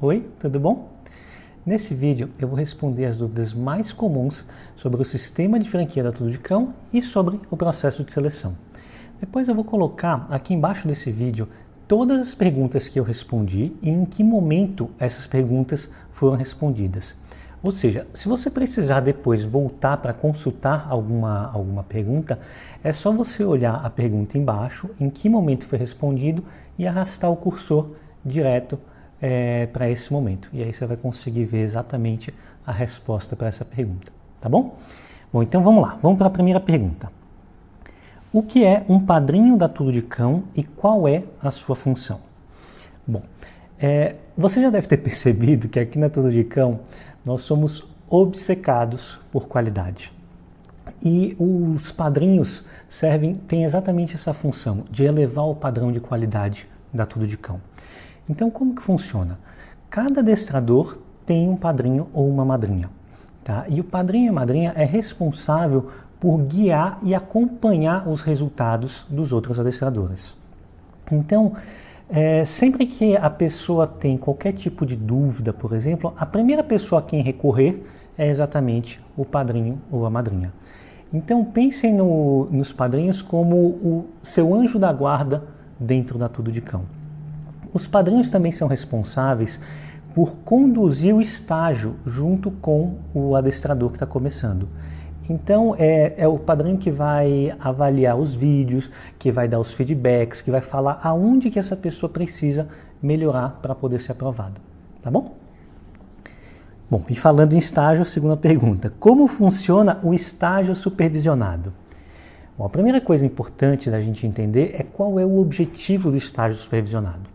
Oi, tudo bom? Nesse vídeo eu vou responder as dúvidas mais comuns sobre o sistema de franquia da Tudo de Cão e sobre o processo de seleção. Depois eu vou colocar aqui embaixo desse vídeo todas as perguntas que eu respondi e em que momento essas perguntas foram respondidas. Ou seja, se você precisar depois voltar para consultar alguma pergunta, é só você olhar a pergunta embaixo, em que momento foi respondido e arrastar o cursor direto para esse momento. E aí você vai conseguir ver exatamente a resposta para essa pergunta, tá bom? Bom, então vamos lá, vamos para a primeira pergunta. O que é um padrinho da Tudo de Cão e qual é a sua função? Bom, você já deve ter percebido que aqui na Tudo de Cão nós somos obcecados por qualidade. E os padrinhos têm exatamente essa função de elevar o padrão de qualidade da Tudo de Cão. Então, como que funciona? Cada adestrador tem um padrinho ou uma madrinha, tá? E o padrinho e a madrinha é responsável por guiar e acompanhar os resultados dos outros adestradores. Então, sempre que a pessoa tem qualquer tipo de dúvida, por exemplo, a primeira pessoa a quem recorrer é exatamente o padrinho ou a madrinha. Então, pensem nos padrinhos como o seu anjo da guarda dentro da Tudo de Cão. Os padrinhos também são responsáveis por conduzir o estágio junto com o adestrador que está começando. Então, é o padrinho que vai avaliar os vídeos, que vai dar os feedbacks, que vai falar aonde que essa pessoa precisa melhorar para poder ser aprovado. Tá bom? Bom, e falando em estágio, segunda pergunta. Como funciona o estágio supervisionado? Bom, a primeira coisa importante da gente entender é qual é o objetivo do estágio supervisionado.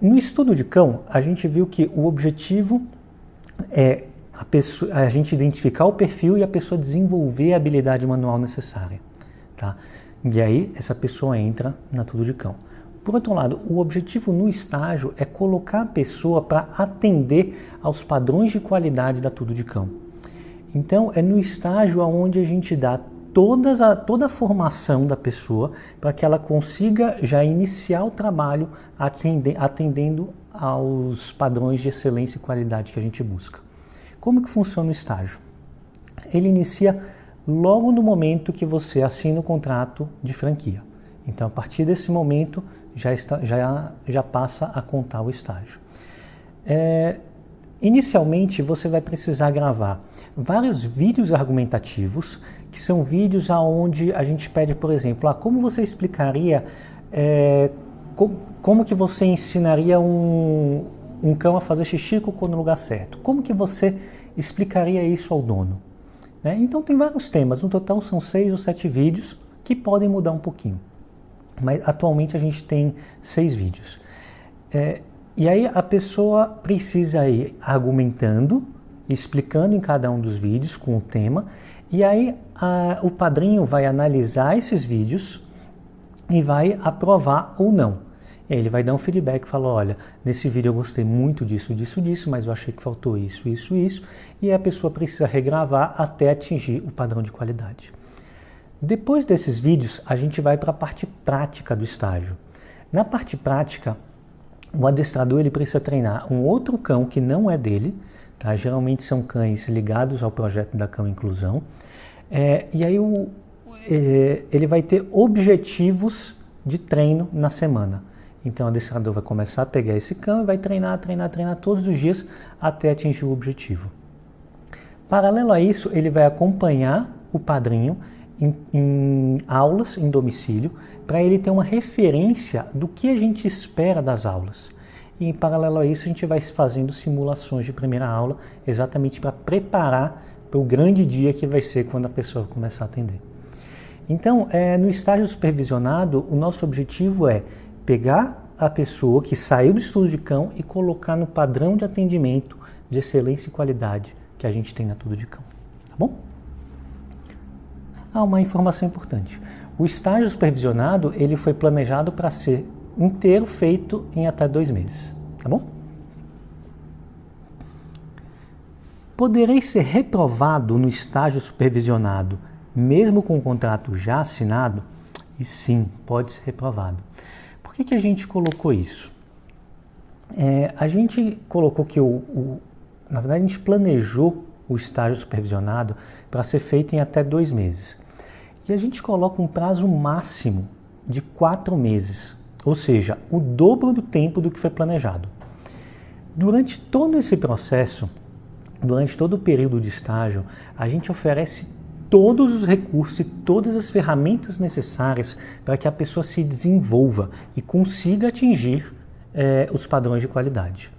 No estudo de cão, a gente viu que o objetivo é a gente identificar o perfil e a pessoa desenvolver a habilidade manual necessária, tá? E aí essa pessoa entra na Tudo de Cão. Por outro lado, o objetivo no estágio é colocar a pessoa para atender aos padrões de qualidade da Tudo de Cão. Então é no estágio onde a gente dá toda a formação da pessoa para que ela consiga já iniciar o trabalho atendendo aos padrões de excelência e qualidade que a gente busca. Como que funciona o estágio? Ele inicia logo no momento que você assina o contrato de franquia. Então, a partir desse momento, já passa a contar o estágio. Inicialmente, você vai precisar gravar vários vídeos argumentativos, que são vídeos onde a gente pede, por exemplo, como você explicaria, como que você ensinaria um cão a fazer xixi e cocô no lugar certo? Como que você explicaria isso ao dono? Então tem vários temas, no total são 6 ou 7 vídeos que podem mudar um pouquinho. Mas atualmente a gente tem 6 vídeos. E aí a pessoa precisa ir argumentando, explicando em cada um dos vídeos com o tema, e aí o padrinho vai analisar esses vídeos e vai aprovar ou não. Ele vai dar um feedback e falar, olha, nesse vídeo eu gostei muito disso, mas eu achei que faltou isso, e a pessoa precisa regravar até atingir o padrão de qualidade. Depois desses vídeos, a gente vai para a parte prática do estágio. Na parte prática, o adestrador ele precisa treinar um outro cão que não é dele, tá? Geralmente são cães ligados ao projeto da Cão Inclusão, e aí ele vai ter objetivos de treino na semana. Então o adestrador vai começar a pegar esse cão e vai treinar todos os dias até atingir o objetivo. Paralelo a isso, ele vai acompanhar o padrinho em aulas em domicílio para ele ter uma referência do que a gente espera das aulas. E em paralelo a isso, a gente vai fazendo simulações de primeira aula exatamente para preparar para o grande dia que vai ser quando a pessoa começar a atender. Então, no estágio supervisionado, o nosso objetivo é pegar a pessoa que saiu do estudo de cão e colocar no padrão de atendimento de excelência e qualidade que a gente tem na Tudo de Cão. Tá bom? Uma informação importante. O estágio supervisionado ele foi planejado para ser inteiro feito em até 2 meses. Tá bom? Poderei ser reprovado no estágio supervisionado mesmo com o contrato já assinado? E sim, pode ser reprovado. Por que a gente colocou isso? A gente colocou que na verdade a gente planejou o estágio supervisionado para ser feito em até 2 meses. E a gente coloca um prazo máximo de 4 meses, ou seja, o dobro do tempo do que foi planejado. Durante todo esse processo, durante todo o período de estágio, a gente oferece todos os recursos e todas as ferramentas necessárias para que a pessoa se desenvolva e consiga atingir os padrões de qualidade.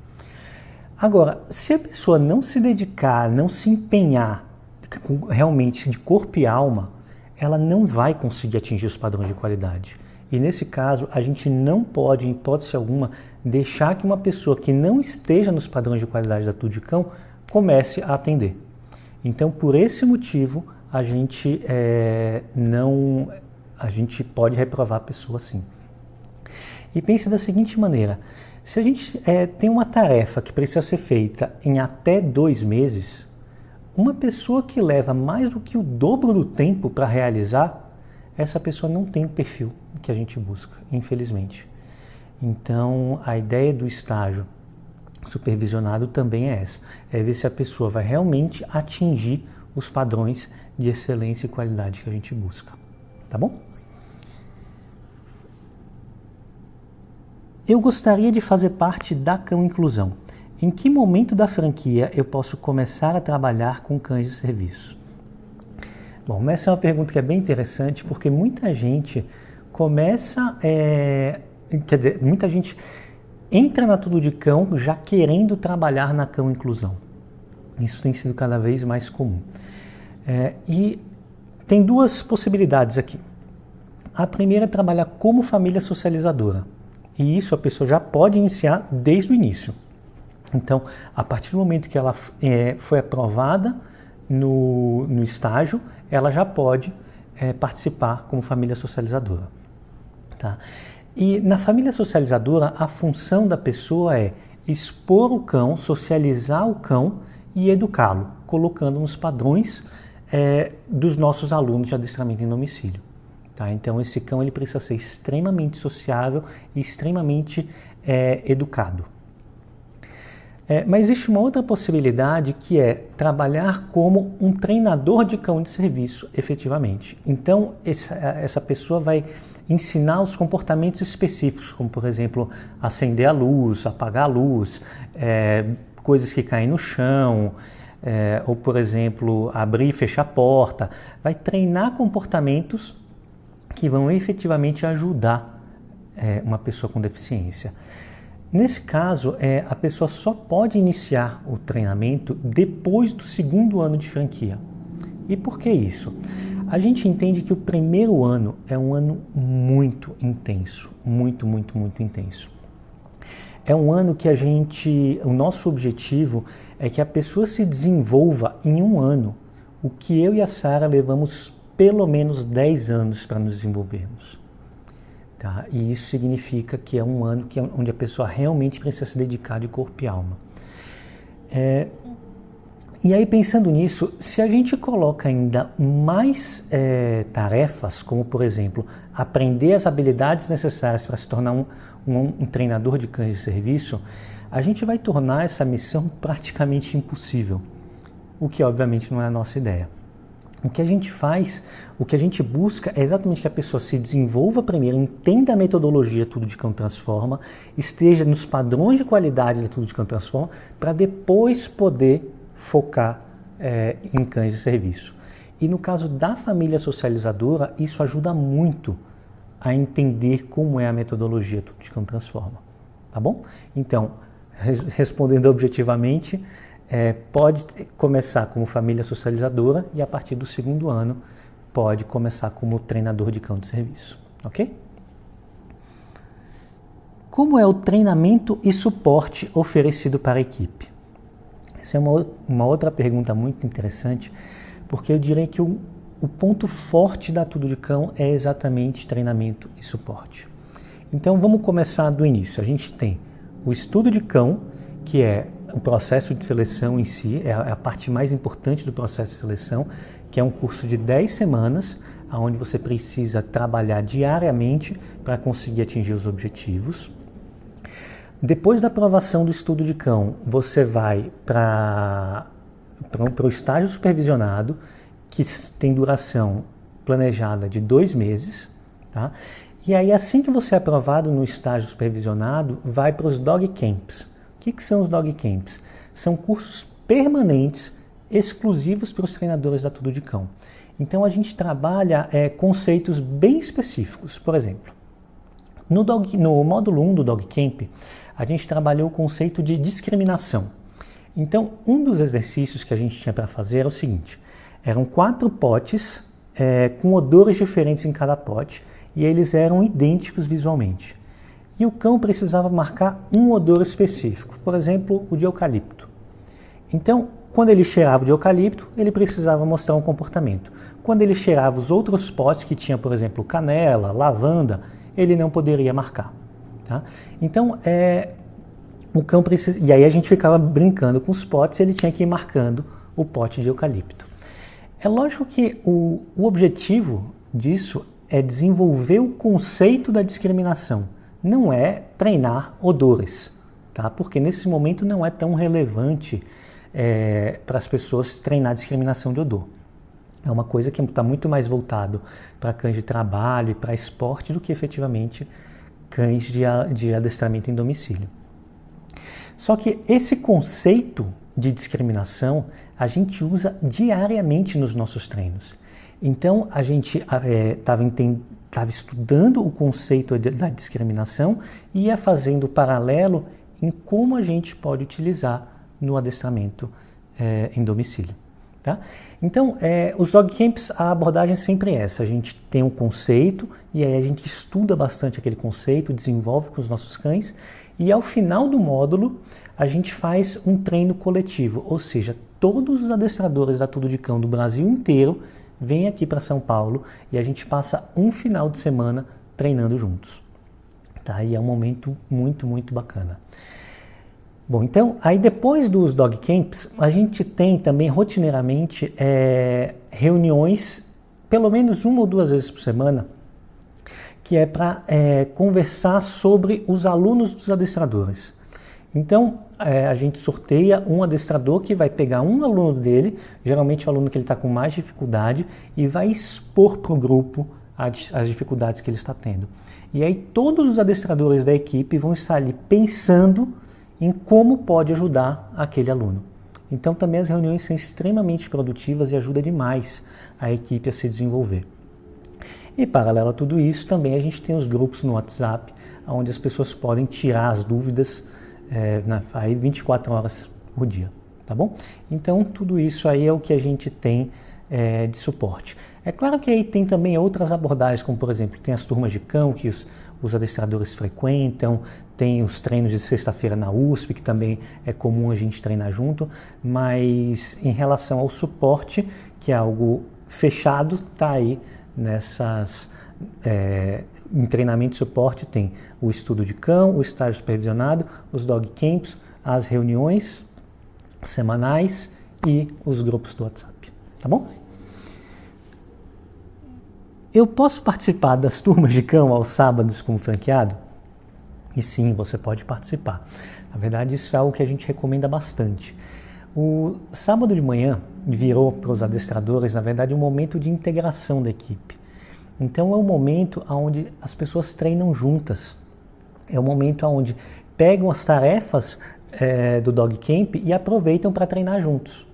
Agora, se a pessoa não se dedicar, não se empenhar realmente de corpo e alma, ela não vai conseguir atingir os padrões de qualidade. E nesse caso, a gente não pode, em hipótese alguma, deixar que uma pessoa que não esteja nos padrões de qualidade da Tudo de Cão comece a atender. Então, por esse motivo, a gente pode reprovar a pessoa sim. E pense da seguinte maneira: se a gente tem uma tarefa que precisa ser feita em até 2 meses, uma pessoa que leva mais do que o dobro do tempo para realizar, essa pessoa não tem o perfil que a gente busca, infelizmente. Então, a ideia do estágio supervisionado também é essa: é ver se a pessoa vai realmente atingir os padrões de excelência e qualidade que a gente busca. Tá bom? Eu gostaria de fazer parte da Cão Inclusão. Em que momento da franquia eu posso começar a trabalhar com cães de serviço? Bom, essa é uma pergunta que é bem interessante, porque muita gente muita gente entra na Tudo de Cão já querendo trabalhar na Cão Inclusão. Isso tem sido cada vez mais comum. E tem 2 possibilidades aqui. A primeira é trabalhar como família socializadora. E isso a pessoa já pode iniciar desde o início. Então, a partir do momento que ela foi aprovada no estágio, ela já pode participar como família socializadora. Tá? E na família socializadora, a função da pessoa é expor o cão, socializar o cão e educá-lo, colocando nos padrões dos nossos alunos de adestramento em domicílio. Tá? Então, esse cão ele precisa ser extremamente sociável e extremamente educado. Mas existe uma outra possibilidade, que é trabalhar como um treinador de cão de serviço, efetivamente. Então, essa pessoa vai ensinar os comportamentos específicos, como, por exemplo, acender a luz, apagar a luz, coisas que caem no chão, ou, por exemplo, abrir e fechar a porta. Vai treinar comportamentos que vão efetivamente ajudar uma pessoa com deficiência. Nesse caso, a pessoa só pode iniciar o treinamento depois do 2º ano de franquia. E por que isso? A gente entende que o primeiro ano é um ano muito intenso, muito, muito, muito intenso. É um ano que o nosso objetivo é que a pessoa se desenvolva em um ano, o que eu e a Sara levamos pelo menos 10 anos para nos desenvolvermos. Tá? E isso significa que é um ano onde a pessoa realmente precisa se dedicar de corpo e alma. E aí, pensando nisso, se a gente coloca ainda mais tarefas, como, por exemplo, aprender as habilidades necessárias para se tornar um treinador de cães de serviço, a gente vai tornar essa missão praticamente impossível, o que obviamente não é a nossa ideia. O que a gente faz, o que a gente busca é exatamente que a pessoa se desenvolva primeiro, entenda a metodologia Tudo de Cão Transforma, esteja nos padrões de qualidade da Tudo de Cão Transforma, para depois poder focar em cães de serviço. E no caso da família socializadora, isso ajuda muito a entender como é a metodologia Tudo de Cão Transforma. Tá bom? Então, respondendo objetivamente, pode começar como família socializadora e a partir do 2º ano pode começar como treinador de cão de serviço, ok? Como é o treinamento e suporte oferecido para a equipe? Essa é uma outra pergunta muito interessante, porque eu diria que o ponto forte da Tudo de Cão é exatamente treinamento e suporte. Então vamos começar do início. A gente tem o estudo de cão, que é o processo de seleção em si, é a parte mais importante do processo de seleção, que é um curso de 10 semanas, onde você precisa trabalhar diariamente para conseguir atingir os objetivos. Depois da aprovação do estudo de cão, você vai para o estágio supervisionado, que tem duração planejada de 2 meses, tá? E aí, assim que você é aprovado no estágio supervisionado, vai para os Dog Camps. O que são os Dog Camps? São cursos permanentes, exclusivos para os treinadores da Tudo de Cão. Então, a gente trabalha conceitos bem específicos. Por exemplo, no módulo 1 do Dog Camp, a gente trabalhou o conceito de discriminação. Então, um dos exercícios que a gente tinha para fazer era o seguinte: eram 4 potes com odores diferentes em cada pote, e eles eram idênticos visualmente. E o cão precisava marcar um odor específico, por exemplo, o de eucalipto. Então, quando ele cheirava o de eucalipto, ele precisava mostrar um comportamento. Quando ele cheirava os outros potes, que tinha, por exemplo, canela, lavanda, ele não poderia marcar. Tá? Então, o cão precisa... E aí a gente ficava brincando com os potes e ele tinha que ir marcando o pote de eucalipto. É lógico que o objetivo disso é desenvolver o conceito da discriminação, não é treinar odores, tá? Porque nesse momento não é tão relevante para as pessoas treinar discriminação de odor. É uma coisa que está muito mais voltado para cães de trabalho e para esporte do que efetivamente cães de adestramento em domicílio. Só que esse conceito de discriminação a gente usa diariamente nos nossos treinos. Então, a gente estava estudando o conceito da discriminação e ia fazendo paralelo em como a gente pode utilizar no adestramento em domicílio. Tá? Então, os Dog Camps, a abordagem é sempre essa. A gente tem um conceito e aí a gente estuda bastante aquele conceito, desenvolve com os nossos cães e ao final do módulo a gente faz um treino coletivo, ou seja, todos os adestradores da Tudo de Cão do Brasil inteiro vêm aqui para São Paulo e a gente passa um final de semana treinando juntos. Tá? E é um momento muito, muito bacana. Bom, então, aí depois dos Dog Camps, a gente tem também rotineiramente reuniões, pelo menos 1 ou 2 vezes por semana, que é para conversar sobre os alunos dos adestradores. Então, a gente sorteia um adestrador que vai pegar um aluno dele, geralmente o aluno que ele está com mais dificuldade, e vai expor para o grupo as dificuldades que ele está tendo. E aí todos os adestradores da equipe vão estar ali pensando em como pode ajudar aquele aluno. Então também as reuniões são extremamente produtivas e ajudam demais a equipe a se desenvolver. E paralelo a tudo isso, também a gente tem os grupos no WhatsApp, onde as pessoas podem tirar as dúvidas aí 24 horas por dia, tá bom? Então tudo isso aí é o que a gente tem de suporte. É claro que aí tem também outras abordagens, como por exemplo, tem as turmas de cão que os adestradores frequentam, tem os treinos de sexta-feira na USP, que também é comum a gente treinar junto, mas em relação ao suporte, que é algo fechado, tá aí em treinamento e suporte tem o estudo de cão, o estágio supervisionado, os dog camps, as reuniões semanais e os grupos do WhatsApp, tá bom? Eu posso participar das turmas de cão aos sábados como franqueado? E sim, você pode participar. Na verdade, isso é algo que a gente recomenda bastante. O sábado de manhã virou para os adestradores, na verdade, um momento de integração da equipe. Então, é um momento onde as pessoas treinam juntas. É um momento onde pegam as tarefas do Dog Camp e aproveitam para treinar juntos.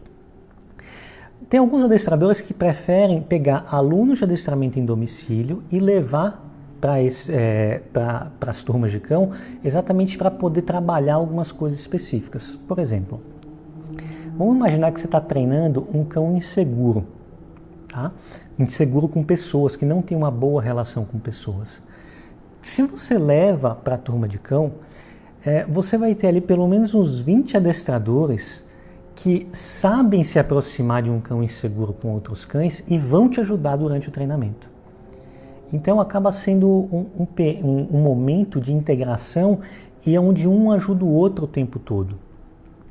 Tem alguns adestradores que preferem pegar alunos de adestramento em domicílio e levar para as turmas de cão exatamente para poder trabalhar algumas coisas específicas. Por exemplo, vamos imaginar que você está treinando um cão inseguro, tá? Inseguro com pessoas, que não tem uma boa relação com pessoas. Se você leva para a turma de cão, você vai ter ali pelo menos uns 20 adestradores que sabem se aproximar de um cão inseguro com outros cães e vão te ajudar durante o treinamento. Então acaba sendo um momento de integração e onde um ajuda o outro o tempo todo.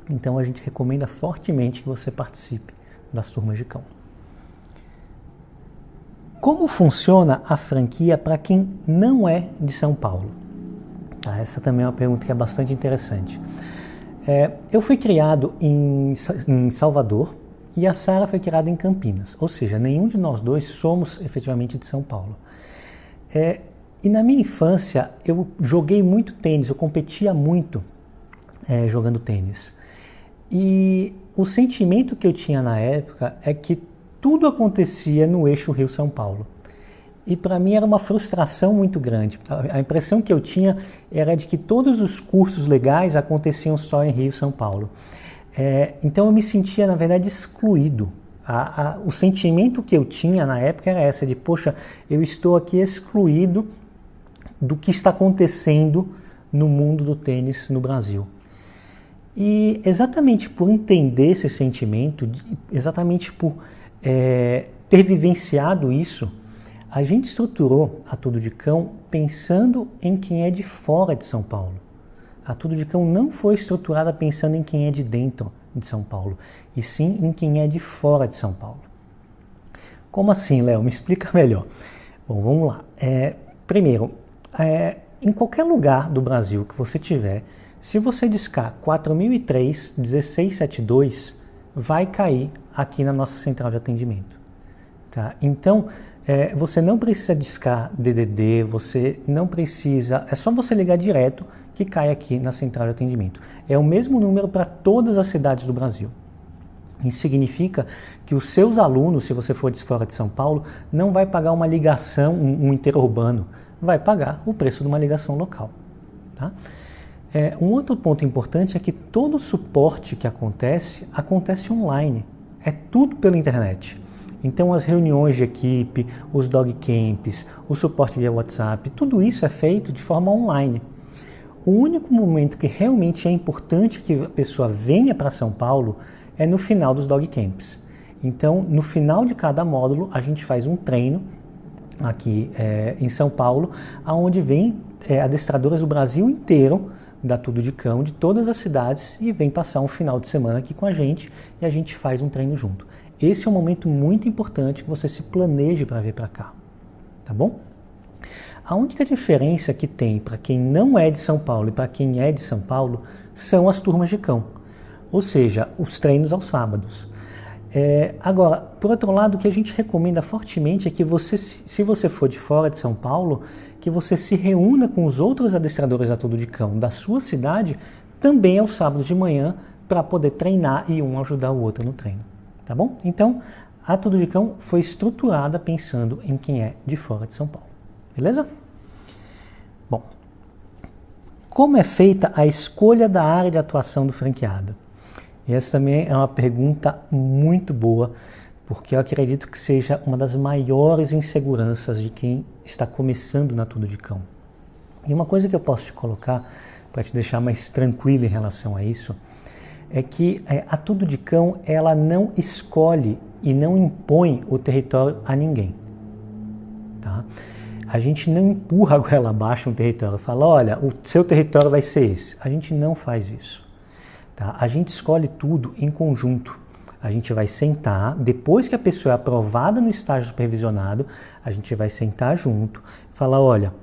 Então a gente recomenda fortemente que você participe das turmas de cão. Como funciona a franquia para quem não é de São Paulo? Essa também é uma pergunta que é bastante interessante. Eu fui criado em Salvador e a Sara foi criada em Campinas, ou seja, nenhum de nós dois somos efetivamente de São Paulo. E na minha infância eu joguei muito tênis, eu competia muito jogando tênis. E o sentimento que eu tinha na época é que tudo acontecia no eixo Rio-São Paulo. E para mim era uma frustração muito grande. A impressão que eu tinha era de que todos os cursos legais aconteciam só em Rio e São Paulo. Então eu me sentia, na verdade, excluído. O sentimento que eu tinha na época era essa, de poxa, eu estou aqui excluído do que está acontecendo no mundo do tênis no Brasil. E exatamente por entender esse sentimento, exatamente por ter vivenciado isso, a gente estruturou a Tudo de Cão pensando em quem é de fora de São Paulo. A Tudo de Cão não foi estruturada pensando em quem é de dentro de São Paulo, e sim em quem é de fora de São Paulo. Como assim, Léo? Me explica melhor. Bom, vamos lá. Primeiro, em qualquer lugar do Brasil que você tiver, se você discar 4003-1672, vai cair aqui na nossa central de atendimento. Tá? Então, você não precisa discar DDD, você não precisa, é só você ligar direto que cai aqui na central de atendimento. É o mesmo número para todas as cidades do Brasil. Isso significa que os seus alunos, se você for de fora de São Paulo, não vai pagar uma ligação, um interurbano, vai pagar o preço de uma ligação local. Tá? Um outro ponto importante é que todo o suporte que acontece online. É tudo pela internet. Então as reuniões de equipe, os dog camps, o suporte via WhatsApp, tudo isso é feito de forma online. O único momento que realmente é importante que a pessoa venha para São Paulo é no final dos dog camps. Então, no final de cada módulo, a gente faz um treino aqui em São Paulo, onde vem adestradoras do Brasil inteiro, da Tudo de Cão, de todas as cidades, e vem passar um final de semana aqui com a gente e a gente faz um treino junto. Esse é um momento muito importante que você se planeje para vir para cá, tá bom? A única diferença que tem para quem não é de São Paulo e para quem é de São Paulo são as turmas de cão, ou seja, os treinos aos sábados. Agora, por outro lado, o que a gente recomenda fortemente é que você, se você for de fora de São Paulo, que você se reúna com os outros adestradores da Tudo de Cão da sua cidade também aos sábados de manhã para poder treinar e um ajudar o outro no treino. Tá bom? Então, a Tudo de Cão foi estruturada pensando em quem é de fora de São Paulo. Beleza? Bom, como é feita a escolha da área de atuação do franqueado? E essa também é uma pergunta muito boa, porque eu acredito que seja uma das maiores inseguranças de quem está começando na Tudo de Cão. E uma coisa que eu posso te colocar, para te deixar mais tranquilo em relação a isso, é que a Tudo de Cão, ela não escolhe e não impõe o território a ninguém. Tá? A gente não empurra a goela abaixo um território e fala, olha, o seu território vai ser esse. A gente não faz isso. Tá? A gente escolhe tudo em conjunto. A gente vai sentar, depois que a pessoa é aprovada no estágio supervisionado, a gente vai sentar junto e falar, olha,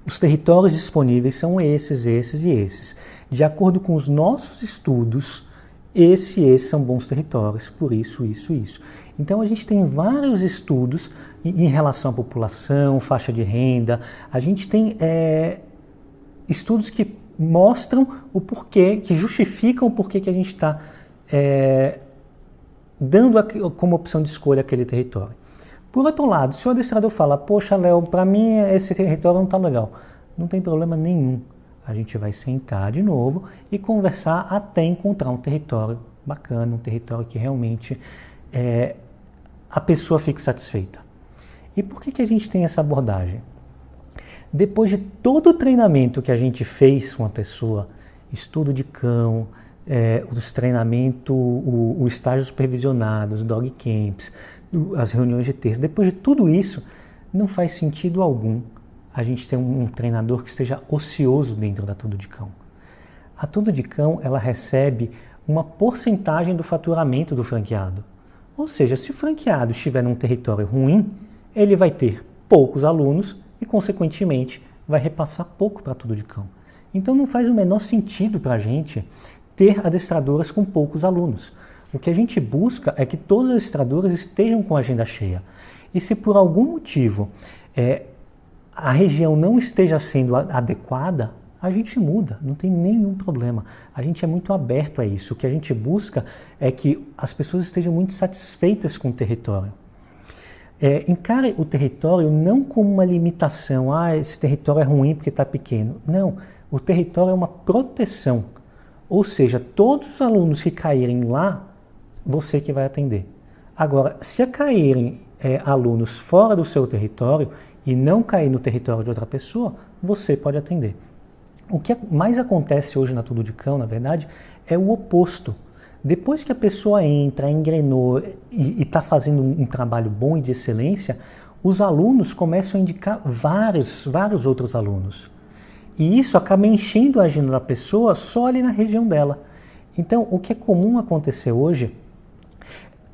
os territórios disponíveis são esses, esses e esses. De acordo com os nossos estudos, esses e esses são bons territórios, por isso, isso, isso. Então a gente tem vários estudos em relação à população, faixa de renda. A gente tem estudos que mostram o porquê, que justificam o porquê que a gente está dando como opção de escolha aquele território. Por outro lado, se o adestrador fala, poxa, Léo, para mim esse território não está legal, não tem problema nenhum. A gente vai sentar de novo e conversar até encontrar um território bacana, um território que realmente a pessoa fique satisfeita. E por que a gente tem essa abordagem? Depois de todo o treinamento que a gente fez com a pessoa, estudo de cão, os treinamentos, o estágio supervisionado, os dog camps, as reuniões de terça, depois de tudo isso, não faz sentido algum a gente ter um treinador que esteja ocioso dentro da Tudo de Cão. A Tudo de Cão, ela recebe uma porcentagem do faturamento do franqueado. Ou seja, se o franqueado estiver num território ruim, ele vai ter poucos alunos e, consequentemente, vai repassar pouco para Tudo de Cão. Então não faz o menor sentido para a gente ter adestradoras com poucos alunos. O que a gente busca é que todas as adestradoras estejam com a agenda cheia. E se por algum motivo a região não esteja sendo adequada, a gente muda, não tem nenhum problema. A gente é muito aberto a isso. O que a gente busca é que as pessoas estejam muito satisfeitas com o território. Encare o território não como uma limitação, esse território é ruim porque está pequeno. Não, o território é uma proteção. Ou seja, todos os alunos que caírem lá, você que vai atender. Agora, se caírem alunos fora do seu território e não cair no território de outra pessoa, você pode atender. O que mais acontece hoje na Tudo de Cão, na verdade, é o oposto. Depois que a pessoa entra, engrenou e está fazendo um trabalho bom e de excelência, os alunos começam a indicar vários outros alunos. E isso acaba enchendo a agenda da pessoa só ali na região dela. Então, o que é comum acontecer hoje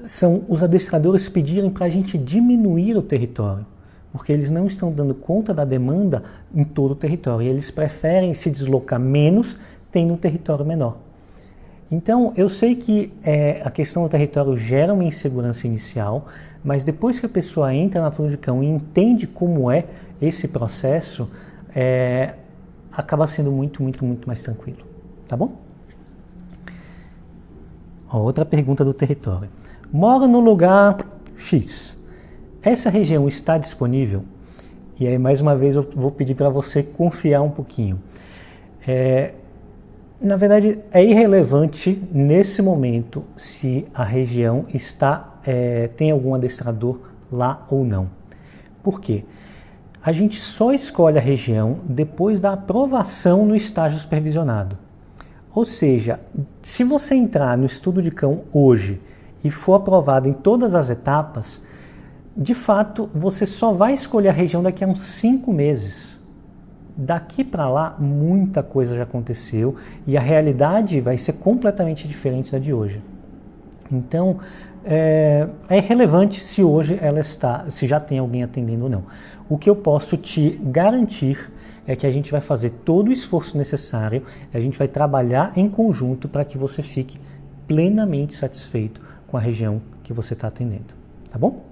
são os adestradores pedirem para a gente diminuir o território, porque eles não estão dando conta da demanda em todo o território, e eles preferem se deslocar menos, tendo um território menor. Então, eu sei que a questão do território gera uma insegurança inicial, mas depois que a pessoa entra na Tudo de Cão e entende como é esse processo, acaba sendo muito mais tranquilo, tá bom? Outra pergunta do território. Moro no lugar X. Essa região está disponível? E aí, mais uma vez, eu vou pedir para você confiar um pouquinho. Na verdade, é irrelevante nesse momento se a região tem algum adestrador lá ou não. Por quê? A gente só escolhe a região depois da aprovação no estágio supervisionado. Ou seja, se você entrar no estudo de cão hoje e for aprovado em todas as etapas, de fato, você só vai escolher a região daqui a uns 5 meses. Daqui para lá, muita coisa já aconteceu e a realidade vai ser completamente diferente da de hoje. Então, é irrelevante se hoje se já tem alguém atendendo ou não. O que eu posso te garantir é que a gente vai fazer todo o esforço necessário, a gente vai trabalhar em conjunto para que você fique plenamente satisfeito com a região que você está atendendo. Tá bom?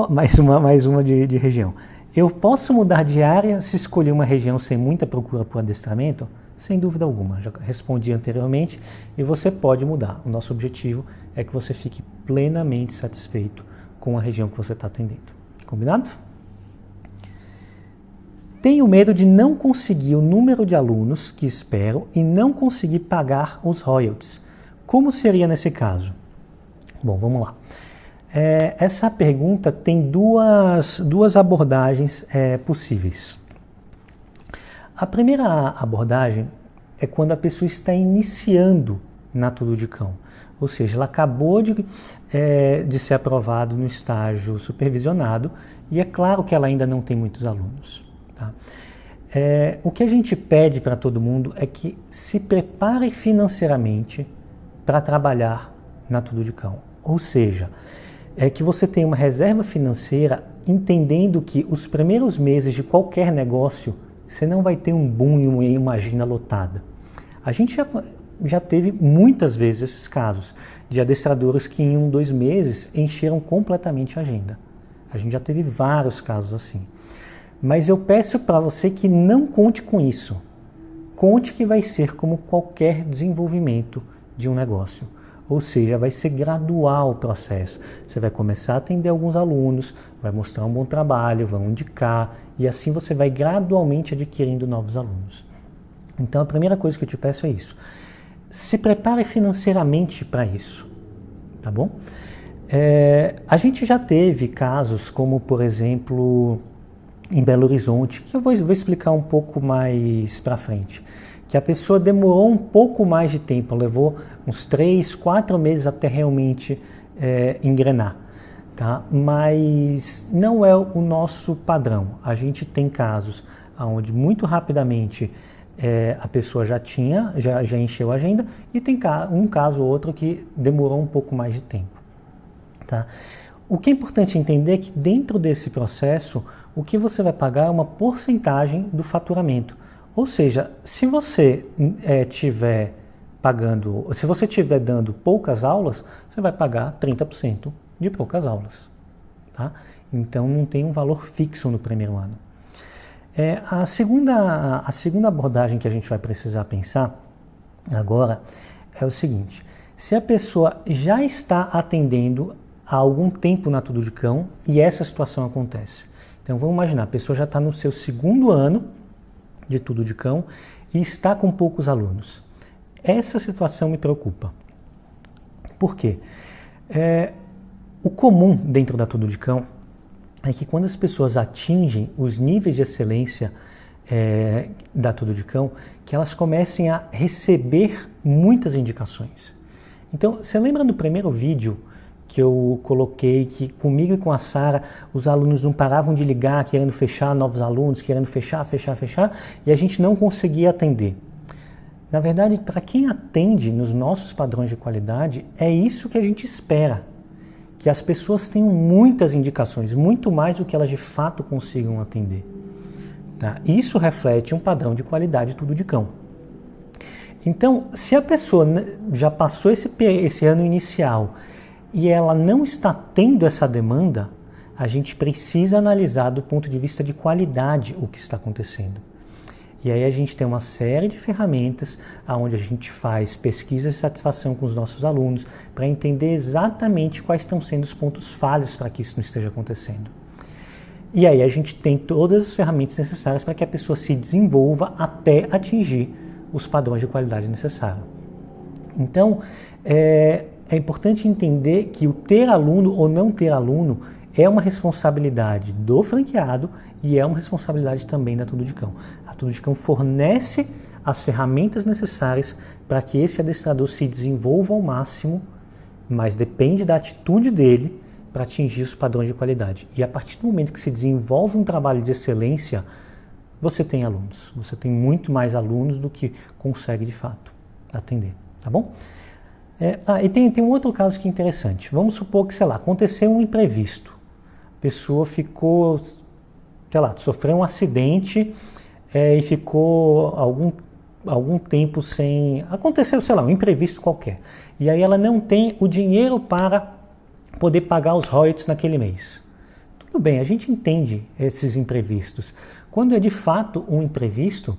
Mais uma de região. Eu posso mudar de área se escolher uma região sem muita procura por adestramento? Sem dúvida alguma, já respondi anteriormente e você pode mudar. O nosso objetivo é que você fique plenamente satisfeito com a região que você está atendendo. Combinado? Tenho medo de não conseguir o número de alunos que espero e não conseguir pagar os royalties. Como seria nesse caso? Bom, vamos lá. Essa pergunta tem duas abordagens possíveis. A primeira abordagem é quando a pessoa está iniciando na Tudo de Cão, ou seja, ela acabou de ser aprovada no estágio supervisionado e é claro que ela ainda não tem muitos alunos. Tá? O que a gente pede para todo mundo é que se prepare financeiramente para trabalhar na Tudo de Cão, ou seja, é que você tenha uma reserva financeira entendendo que os primeiros meses de qualquer negócio você não vai ter um boom e uma agenda lotada. A gente já teve muitas vezes esses casos de adestradores que em 2 meses encheram completamente a agenda. A gente já teve vários casos assim. Mas eu peço para você que não conte com isso. Conte que vai ser como qualquer desenvolvimento de um negócio. Ou seja, vai ser gradual o processo. Você vai começar a atender alguns alunos, vai mostrar um bom trabalho, vão indicar, e assim você vai gradualmente adquirindo novos alunos. Então a primeira coisa que eu te peço é isso. Se prepare financeiramente para isso, tá bom? A gente já teve casos como, por exemplo, em Belo Horizonte, que eu vou explicar um pouco mais para frente, que a pessoa demorou um pouco mais de tempo, levou uns 3, 4 meses até realmente engrenar. Tá? Mas não é o nosso padrão. A gente tem casos onde muito rapidamente a pessoa já encheu a agenda e tem um caso ou outro que demorou um pouco mais de tempo. Tá? o que é importante entender é que dentro desse processo, o que você vai pagar é uma porcentagem do faturamento. Ou seja, se você estiver dando poucas aulas, você vai pagar 30% de poucas aulas. Tá? Então não tem um valor fixo no primeiro ano. A segunda abordagem que a gente vai precisar pensar agora é o seguinte: se a pessoa já está atendendo há algum tempo na Tudo de Cão e essa situação acontece. Então vamos imaginar, a pessoa já está no seu segundo ano de Tudo de Cão e está com poucos alunos. Essa situação me preocupa. Por quê? O comum dentro da Tudo de Cão é que quando as pessoas atingem os níveis de excelência da Tudo de Cão, que elas comecem a receber muitas indicações. Então, você lembra do primeiro vídeo que eu coloquei que comigo e com a Sara, os alunos não paravam de ligar, querendo fechar novos alunos, querendo fechar, e a gente não conseguia atender. Na verdade, para quem atende nos nossos padrões de qualidade, é isso que a gente espera. Que as pessoas tenham muitas indicações, muito mais do que elas de fato consigam atender. Tá? Isso reflete um padrão de qualidade Tudo de Cão. Então, se a pessoa já passou esse ano inicial e ela não está tendo essa demanda, a gente precisa analisar do ponto de vista de qualidade o que está acontecendo. E aí a gente tem uma série de ferramentas onde a gente faz pesquisa de satisfação com os nossos alunos para entender exatamente quais estão sendo os pontos falhos para que isso não esteja acontecendo. E aí a gente tem todas as ferramentas necessárias para que a pessoa se desenvolva até atingir os padrões de qualidade necessários. Então, é importante entender que o ter aluno ou não ter aluno é uma responsabilidade do franqueado e é uma responsabilidade também da Tudo de Cão. A Tudo de Cão fornece as ferramentas necessárias para que esse adestrador se desenvolva ao máximo, mas depende da atitude dele para atingir os padrões de qualidade. E a partir do momento que se desenvolve um trabalho de excelência, você tem alunos. Você tem muito mais alunos do que consegue de fato atender, tá bom? E tem um outro caso que é interessante. Vamos supor que, sei lá, aconteceu um imprevisto. A pessoa ficou, sei lá, sofreu um acidente e ficou algum tempo sem... Aconteceu, sei lá, um imprevisto qualquer. E aí ela não tem o dinheiro para poder pagar os royalties naquele mês. Tudo bem, a gente entende esses imprevistos. Quando é de fato um imprevisto,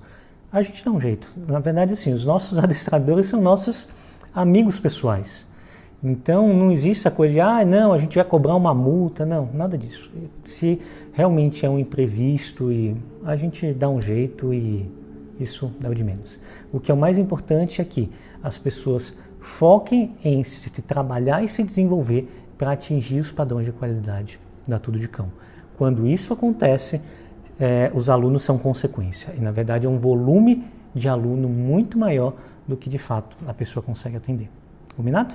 a gente dá um jeito. Na verdade, assim, os nossos adestradores são nossos amigos pessoais. Então, não existe essa coisa de, não, a gente vai cobrar uma multa. Não, nada disso. Se realmente é um imprevisto, e a gente dá um jeito e isso dá o de menos. O que é o mais importante é que as pessoas foquem em se trabalhar e se desenvolver para atingir os padrões de qualidade da Tudo de Cão. Quando isso acontece, os alunos são consequência. E, na verdade, é um volume de aluno muito maior do que, de fato, a pessoa consegue atender. Combinado?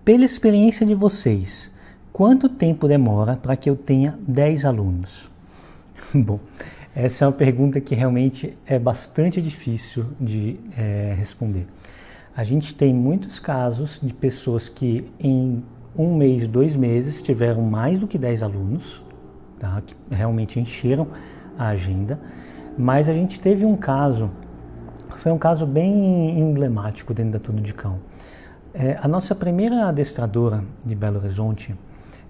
Pela experiência de vocês, quanto tempo demora para que eu tenha 10 alunos? Bom, essa é uma pergunta que realmente é bastante difícil de responder. A gente tem muitos casos de pessoas que em 1 mês, 2 meses tiveram mais do que 10 alunos, tá? Que realmente encheram a agenda, mas a gente teve um caso, foi um caso bem emblemático dentro da Tudo de Cão. A nossa primeira adestradora de Belo Horizonte,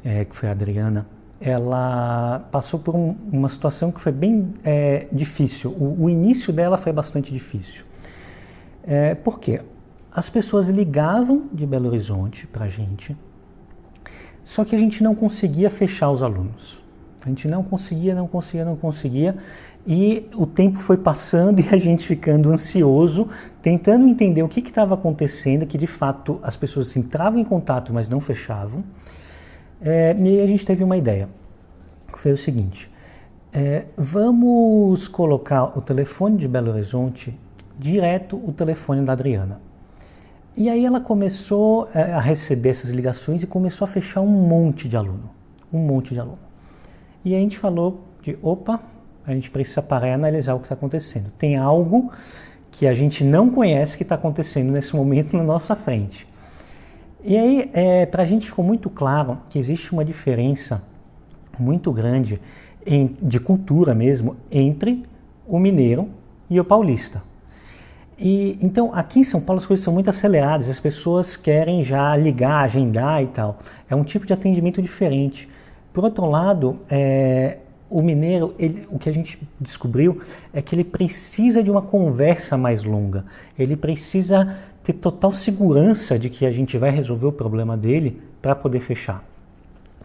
que foi a Adriana, ela passou por uma situação que foi bem difícil. O início dela foi bastante difícil. Por quê? As pessoas ligavam de Belo Horizonte para a gente, só que a gente não conseguia fechar os alunos. A gente não conseguia, e o tempo foi passando e a gente ficando ansioso, tentando entender o que estava acontecendo, que de fato as pessoas entravam em contato, mas não fechavam. E aí a gente teve uma ideia, que foi o seguinte: vamos colocar o telefone de Belo Horizonte direto o telefone da Adriana. E aí ela começou a receber essas ligações e começou a fechar um monte de aluno. E a gente falou a gente precisa parar e analisar o que está acontecendo. Tem algo que a gente não conhece que está acontecendo nesse momento na nossa frente. E aí, para a gente ficou muito claro que existe uma diferença muito grande de cultura mesmo entre o mineiro e o paulista. E então aqui em São Paulo as coisas são muito aceleradas, as pessoas querem já ligar, agendar e tal. É um tipo de atendimento diferente. Por outro lado, o mineiro, o que a gente descobriu é que ele precisa de uma conversa mais longa. Ele precisa ter total segurança de que a gente vai resolver o problema dele para poder fechar.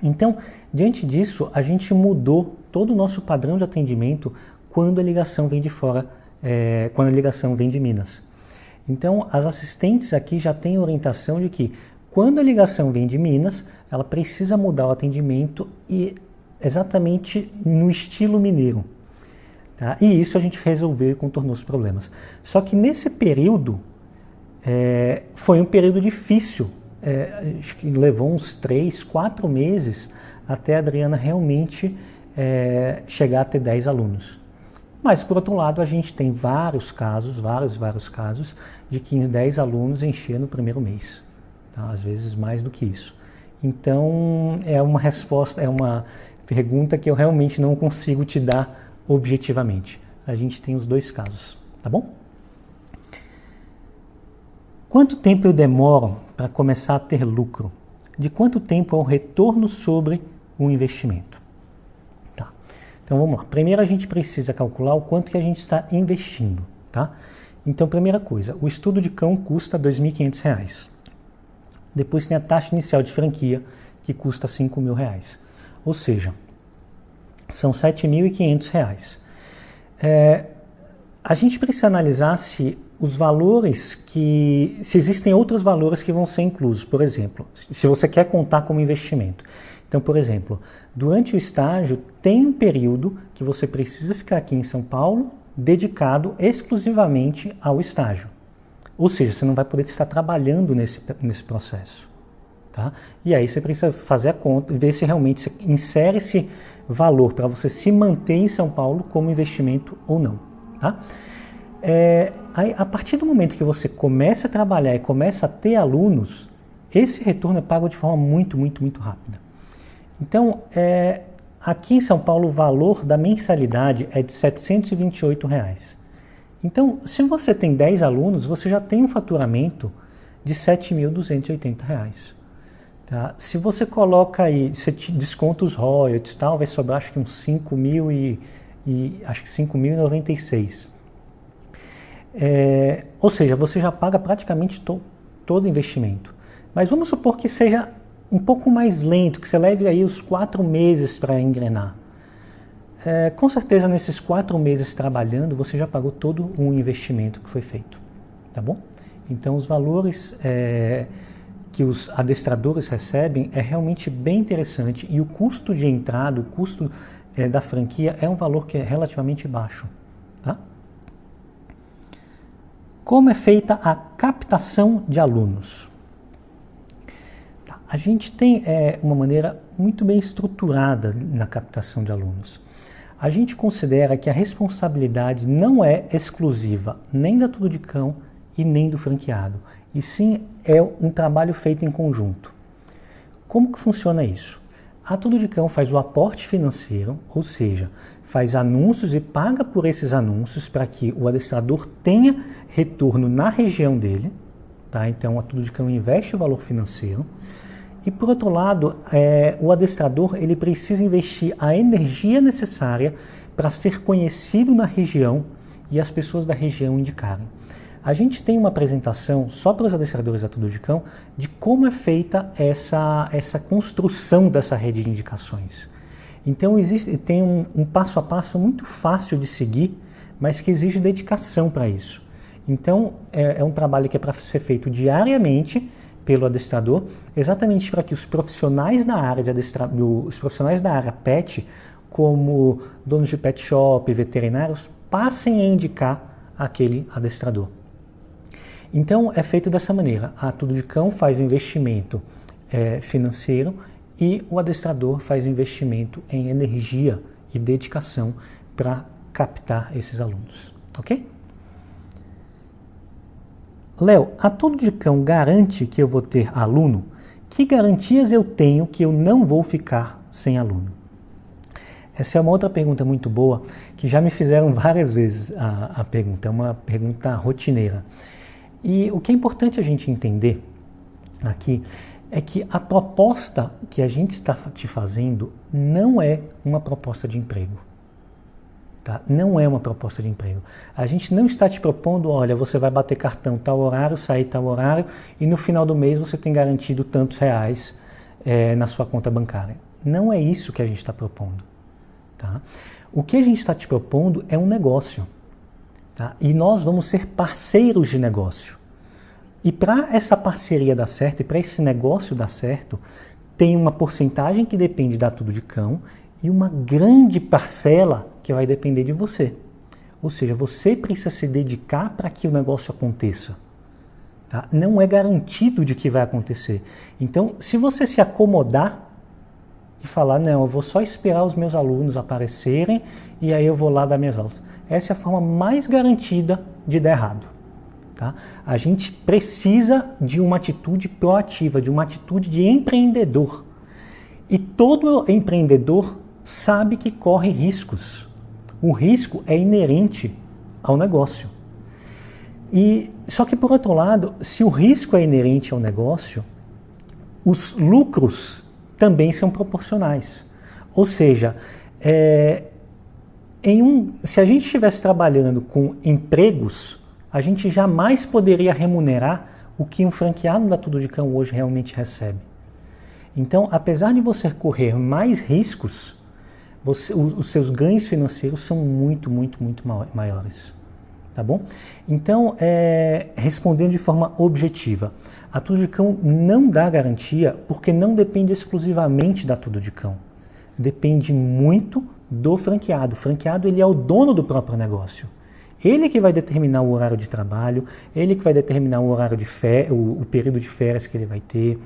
Então, diante disso, a gente mudou todo o nosso padrão de atendimento quando a ligação vem de fora, quando a ligação vem de Minas. Então, as assistentes aqui já têm orientação de que quando a ligação vem de Minas, ela precisa mudar o atendimento e exatamente no estilo mineiro. Tá? E isso a gente resolveu e contornou os problemas. Só que nesse período, foi um período difícil. Acho que levou uns 3, 4 meses até a Adriana realmente chegar a ter 10 alunos. Mas, por outro lado, a gente tem vários casos de que 10 alunos encher no primeiro mês. Tá? Às vezes mais do que isso. Então, é uma pergunta que eu realmente não consigo te dar objetivamente. A gente tem os dois casos, tá bom? Quanto tempo eu demoro para começar a ter lucro? De quanto tempo é o retorno sobre o investimento? Tá. Então vamos lá. Primeiro a gente precisa calcular o quanto que a gente está investindo. Tá? Então, primeira coisa, o estudo de cão custa R$ 2.500. Depois tem a taxa inicial de franquia, que custa R$ 5.000. Ou seja, são R$ 7.500. A gente precisa analisar se os valores se existem outros valores que vão ser inclusos. Por exemplo, se você quer contar como investimento. Então, por exemplo, durante o estágio tem um período que você precisa ficar aqui em São Paulo dedicado exclusivamente ao estágio. Ou seja, você não vai poder estar trabalhando nesse processo. Tá? E aí você precisa fazer a conta e ver se realmente você insere esse valor para você se manter em São Paulo como investimento ou não. Tá? Aí, a partir do momento que você começa a trabalhar e começa a ter alunos, esse retorno é pago de forma muito, muito, muito rápida. Então, aqui em São Paulo o valor da mensalidade é de R$ 728. Então, se você tem 10 alunos, você já tem um faturamento de R$ 7.280. Tá? Se você coloca aí, você desconta os royalties, tal, vai sobrar acho que uns 5.096. Ou seja, você já paga praticamente todo o investimento. Mas vamos supor que seja um pouco mais lento, que você leve aí os 4 meses para engrenar. Com certeza, nesses 4 meses trabalhando, você já pagou todo o investimento que foi feito. Tá bom? Então, os valores que os adestradores recebem é realmente bem interessante e o custo de entrada, o custo da franquia é um valor que é relativamente baixo. Tá? Como é feita a captação de alunos? Tá. A gente tem uma maneira muito bem estruturada na captação de alunos. A gente considera que a responsabilidade não é exclusiva nem da Tudo de Cão e nem do franqueado, e sim é um trabalho feito em conjunto. Como que funciona isso? A Tudo de Cão faz o aporte financeiro, ou seja, faz anúncios e paga por esses anúncios para que o adestrador tenha retorno na região dele. Tá? Então, a Tudo de Cão investe o valor financeiro. E, por outro lado, o adestrador ele precisa investir a energia necessária para ser conhecido na região e as pessoas da região indicarem. A gente tem uma apresentação só para os adestradores da Tudo de Cão de como é feita essa construção dessa rede de indicações. Então tem um passo a passo muito fácil de seguir, mas que exige dedicação para isso. Então é um trabalho que é para ser feito diariamente pelo adestrador, exatamente para que os profissionais da área os profissionais da área pet, como donos de pet shop, veterinários, passem a indicar aquele adestrador. Então é feito dessa maneira, a Tudo de Cão faz o investimento financeiro e o adestrador faz o investimento em energia e dedicação para captar esses alunos, ok? Léo, a Tudo de Cão garante que eu vou ter aluno? Que garantias eu tenho que eu não vou ficar sem aluno? Essa é uma outra pergunta muito boa, que já me fizeram várias vezes a pergunta, é uma pergunta rotineira. E o que é importante a gente entender aqui é que a proposta que a gente está te fazendo não é uma proposta de emprego. Tá? Não é uma proposta de emprego. A gente não está te propondo, olha, você vai bater cartão tal horário, sair tal horário, e no final do mês você tem garantido tantos reais na sua conta bancária. Não é isso que a gente está propondo. Tá? O que a gente está te propondo é um negócio. Tá? E nós vamos ser parceiros de negócio. E para essa parceria dar certo, e para esse negócio dar certo, tem uma porcentagem que depende da Tudo de Cão e uma grande parcela que vai depender de você. Ou seja, você precisa se dedicar para que o negócio aconteça. Tá? Não é garantido de que vai acontecer. Então, se você se acomodar e falar, não, eu vou só esperar os meus alunos aparecerem e aí eu vou lá dar minhas aulas. Essa é a forma mais garantida de dar errado. Tá? A gente precisa de uma atitude proativa, de uma atitude de empreendedor. E todo empreendedor sabe que corre riscos. O risco é inerente ao negócio. Só que, por outro lado, se o risco é inerente ao negócio, os lucros também são proporcionais. Ou seja, se a gente estivesse trabalhando com empregos, a gente jamais poderia remunerar o que um franqueado da Tudo de Cão hoje realmente recebe. Então, apesar de você correr mais riscos, os seus ganhos financeiros são muito, muito, muito maiores. Tá bom? Então, respondendo de forma objetiva, a Tudo de Cão não dá garantia porque não depende exclusivamente da Tudo de Cão. Depende muito do franqueado. O franqueado, ele é o dono do próprio negócio. Ele que vai determinar o horário de trabalho, ele que vai determinar o horário de o período de férias que ele vai ter,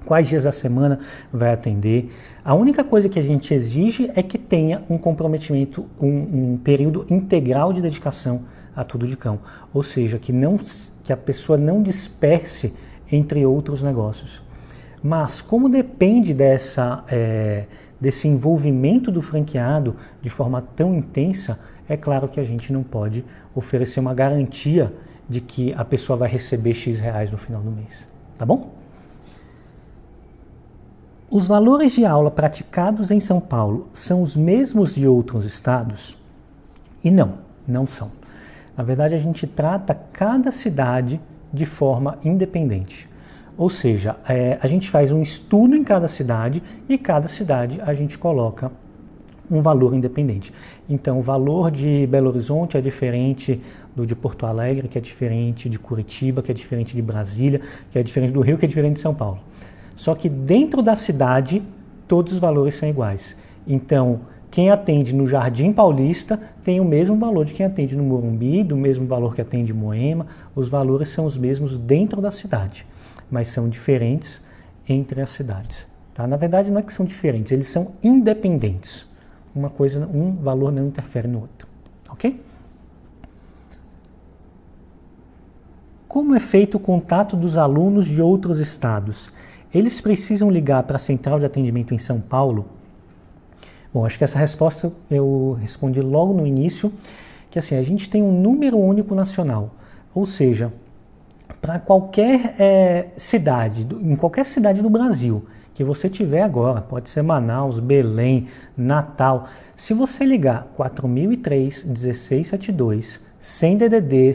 quais dias da semana vai atender. A única coisa que a gente exige é que tenha um comprometimento, um período integral de dedicação a Tudo de Cão. Ou seja, que a pessoa não disperse entre outros negócios. Mas como depende desse envolvimento do franqueado de forma tão intensa, é claro que a gente não pode oferecer uma garantia de que a pessoa vai receber X reais no final do mês. Tá bom? Os valores de aula praticados em São Paulo são os mesmos de outros estados? E não são. Na verdade, a gente trata cada cidade de forma independente. Ou seja, a gente faz um estudo em cada cidade e cada cidade a gente coloca um valor independente. Então, o valor de Belo Horizonte é diferente do de Porto Alegre, que é diferente de Curitiba, que é diferente de Brasília, que é diferente do Rio, que é diferente de São Paulo. Só que dentro da cidade, todos os valores são iguais. Então, quem atende no Jardim Paulista tem o mesmo valor de quem atende no Morumbi, do mesmo valor que atende em Moema. Os valores são os mesmos dentro da cidade, mas são diferentes entre as cidades. Tá? Na verdade, não é que são diferentes, eles são independentes. Um valor não interfere no outro. Ok? Como é feito o contato dos alunos de outros estados? Eles precisam ligar para a central de atendimento em São Paulo? Bom, acho que essa resposta eu respondi logo no início, que assim, a gente tem um número único nacional, ou seja, para qualquer cidade, em qualquer cidade do Brasil que você tiver agora, pode ser Manaus, Belém, Natal, se você ligar 4003-1672, sem DDD,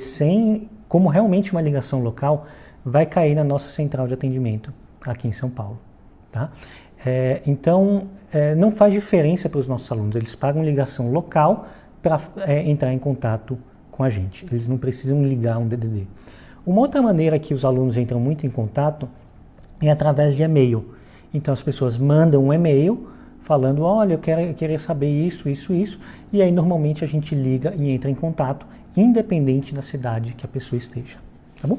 como realmente uma ligação local, vai cair na nossa central de atendimento aqui em São Paulo. Tá? Então, não faz diferença para os nossos alunos, eles pagam ligação local para entrar em contato com a gente, eles não precisam ligar um DDD. Uma outra maneira que os alunos entram muito em contato é através de e-mail. Então as pessoas mandam um e-mail falando, olha, eu queria saber isso, e aí normalmente a gente liga e entra em contato, independente da cidade que a pessoa esteja. Tá bom?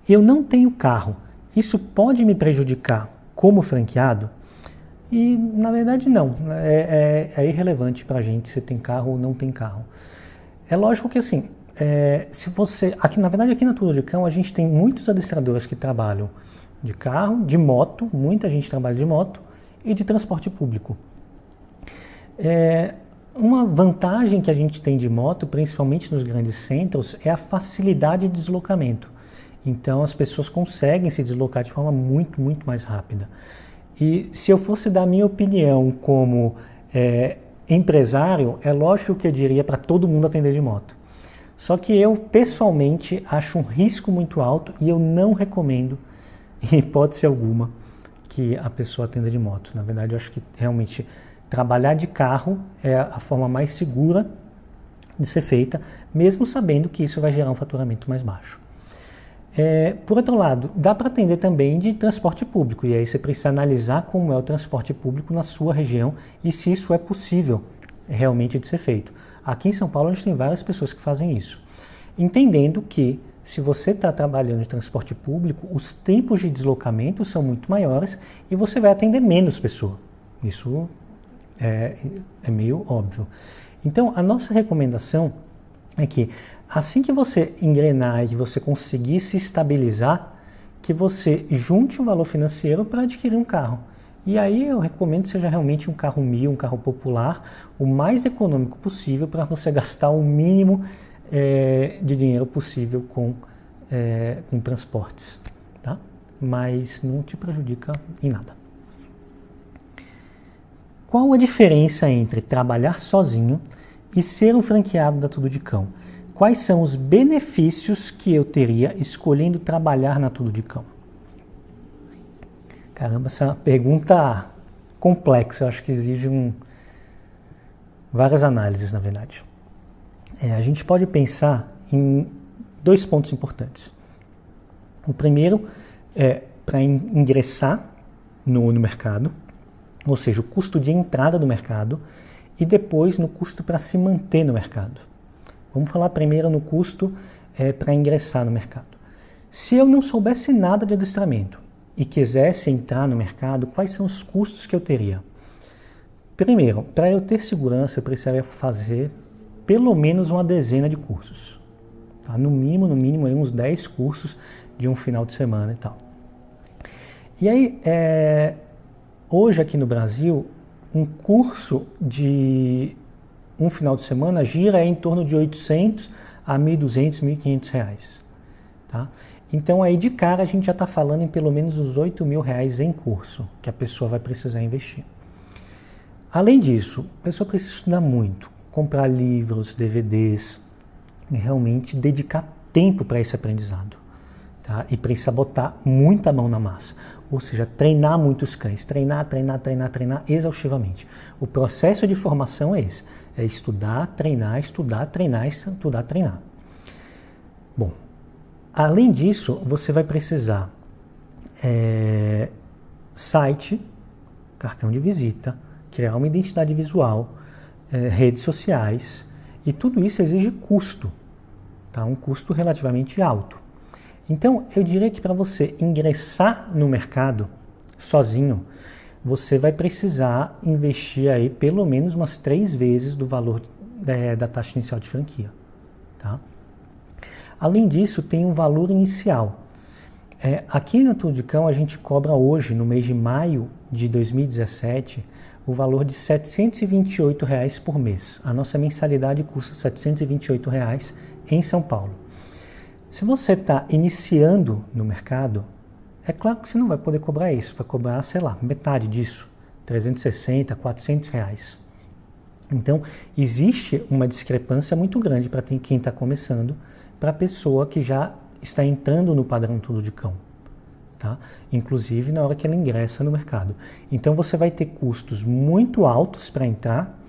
Eu não tenho carro. Isso pode me prejudicar como franqueado? E, na verdade, não. É irrelevante para a gente se tem carro ou não tem carro. É lógico que, assim, se você... Aqui, na verdade, aqui na Tudo de Cão, a gente tem muitos adestradores que trabalham de carro, de moto, muita gente trabalha de moto, e de transporte público. Uma vantagem que a gente tem de moto, principalmente nos grandes centros, é a facilidade de deslocamento. Então as pessoas conseguem se deslocar de forma muito, muito mais rápida. E se eu fosse dar a minha opinião como empresário, é lógico que eu diria para todo mundo atender de moto. Só que eu, pessoalmente, acho um risco muito alto e eu não recomendo, em hipótese alguma, que a pessoa atenda de moto. Na verdade, eu acho que realmente trabalhar de carro é a forma mais segura de ser feita, mesmo sabendo que isso vai gerar um faturamento mais baixo. Por outro lado, dá para atender também de transporte público, e aí você precisa analisar como é o transporte público na sua região e se isso é possível realmente de ser feito. Aqui em São Paulo a gente tem várias pessoas que fazem isso, entendendo que se você está trabalhando de transporte público, os tempos de deslocamento são muito maiores e você vai atender menos pessoas. Isso é meio óbvio. Então, a nossa recomendação é que assim que você engrenar e que você conseguir se estabilizar, que você junte um valor financeiro para adquirir um carro. E aí eu recomendo que seja realmente um carro um carro popular, o mais econômico possível para você gastar o mínimo de dinheiro possível com transportes, tá? Mas não te prejudica em nada. Qual a diferença entre trabalhar sozinho e ser um franqueado da Tudo de Cão? Quais são os benefícios que eu teria escolhendo trabalhar na Tudo de Cão? Caramba, essa é uma pergunta complexa, acho que exige várias análises, na verdade. A gente pode pensar em 2 pontos importantes. O primeiro é para ingressar no mercado, ou seja, o custo de entrada no mercado, e depois no custo para se manter no mercado. Vamos falar primeiro no custo para ingressar no mercado. Se eu não soubesse nada de adestramento e quisesse entrar no mercado, quais são os custos que eu teria? Primeiro, para eu ter segurança, eu precisaria fazer pelo menos uma dezena de cursos. Tá? No mínimo, aí uns 10 cursos de um final de semana e tal. E aí, hoje aqui no Brasil, um curso de um final de semana gira em torno de 800 a 1.200, 1.500 reais. Tá? Então aí de cara a gente já está falando em pelo menos uns 8 mil reais em curso que a pessoa vai precisar investir. Além disso, a pessoa precisa estudar muito, comprar livros, DVDs, e realmente dedicar tempo para esse aprendizado. Tá? E precisa botar muita mão na massa. Ou seja, treinar muitos cães, treinar exaustivamente. O processo de formação é esse, é estudar, treinar. Bom, além disso, você vai precisar site, cartão de visita, criar uma identidade visual, redes sociais, e tudo isso exige custo, tá? Um custo relativamente alto. Então, eu diria que para você ingressar no mercado sozinho, você vai precisar investir aí pelo menos umas 3 vezes do valor da taxa inicial de franquia. Tá? Além disso, tem um valor inicial. Aqui na Tudo de Cão, a gente cobra hoje, no mês de maio de 2017, o valor de R$ 728 reais por mês. A nossa mensalidade custa R$ 728 reais em São Paulo. Se você está iniciando no mercado, é claro que você não vai poder cobrar isso, vai cobrar, sei lá, metade disso, 360, 400 reais. Então, existe uma discrepância muito grande para quem está começando, para a pessoa que já está entrando no padrão Tudo de Cão, tá? Inclusive na hora que ela ingressa no mercado. Então, você vai ter custos muito altos para entrar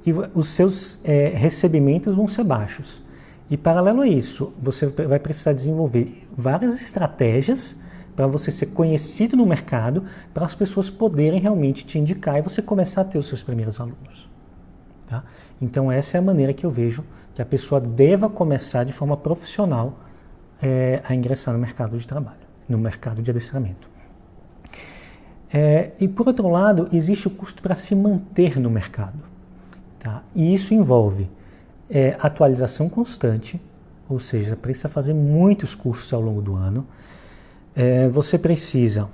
e os seus recebimentos vão ser baixos. E paralelo a isso, você vai precisar desenvolver várias estratégias para você ser conhecido no mercado, para as pessoas poderem realmente te indicar e você começar a ter os seus primeiros alunos. Tá? Então essa é a maneira que eu vejo que a pessoa deva começar de forma profissional a ingressar no mercado de trabalho, no mercado de adestramento. E por outro lado, existe o custo para se manter no mercado. Tá? E isso envolve atualização constante, ou seja, precisa fazer muitos cursos ao longo do ano. Você precisa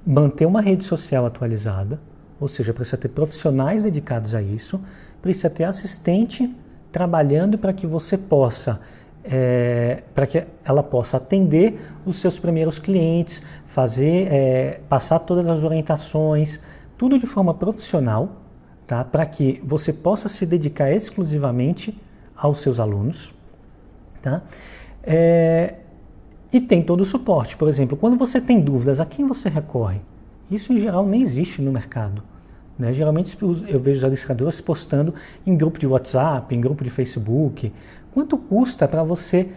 manter uma rede social atualizada, ou seja, precisa ter profissionais dedicados a isso, precisa ter assistente trabalhando para que você possa, para que ela possa atender os seus primeiros clientes, passar todas as orientações, tudo de forma profissional, tá? Para que você possa se dedicar exclusivamente aos seus alunos, tá? E tem todo o suporte. Por exemplo, quando você tem dúvidas, a quem você recorre? Isso em geral nem existe no mercado, né? Geralmente eu vejo os administradores postando em grupo de WhatsApp, em grupo de Facebook. Quanto custa para você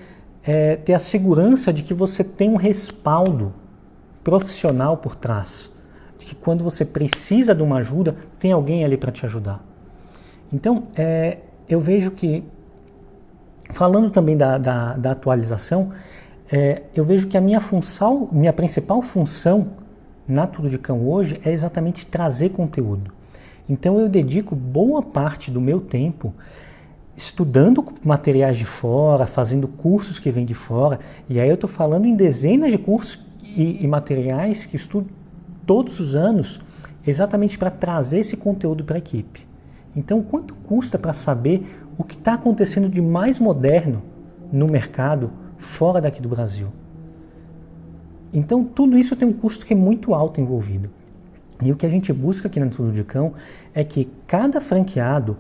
ter a segurança de que você tem um respaldo profissional por trás? De que quando você precisa de uma ajuda, tem alguém ali para te ajudar. Então, eu vejo que, falando também da atualização, eu vejo que a minha principal função na Tudo de Cão hoje é exatamente trazer conteúdo. Então eu dedico boa parte do meu tempo estudando materiais de fora, fazendo cursos que vêm de fora, e aí eu estou falando em dezenas de cursos e materiais que estudo todos os anos, exatamente para trazer esse conteúdo para a equipe. Então, quanto custa para saber o que está acontecendo de mais moderno no mercado fora daqui do Brasil? Então, tudo isso tem um custo que é muito alto envolvido. E o que a gente busca aqui na Tudo de Cão é que cada franqueado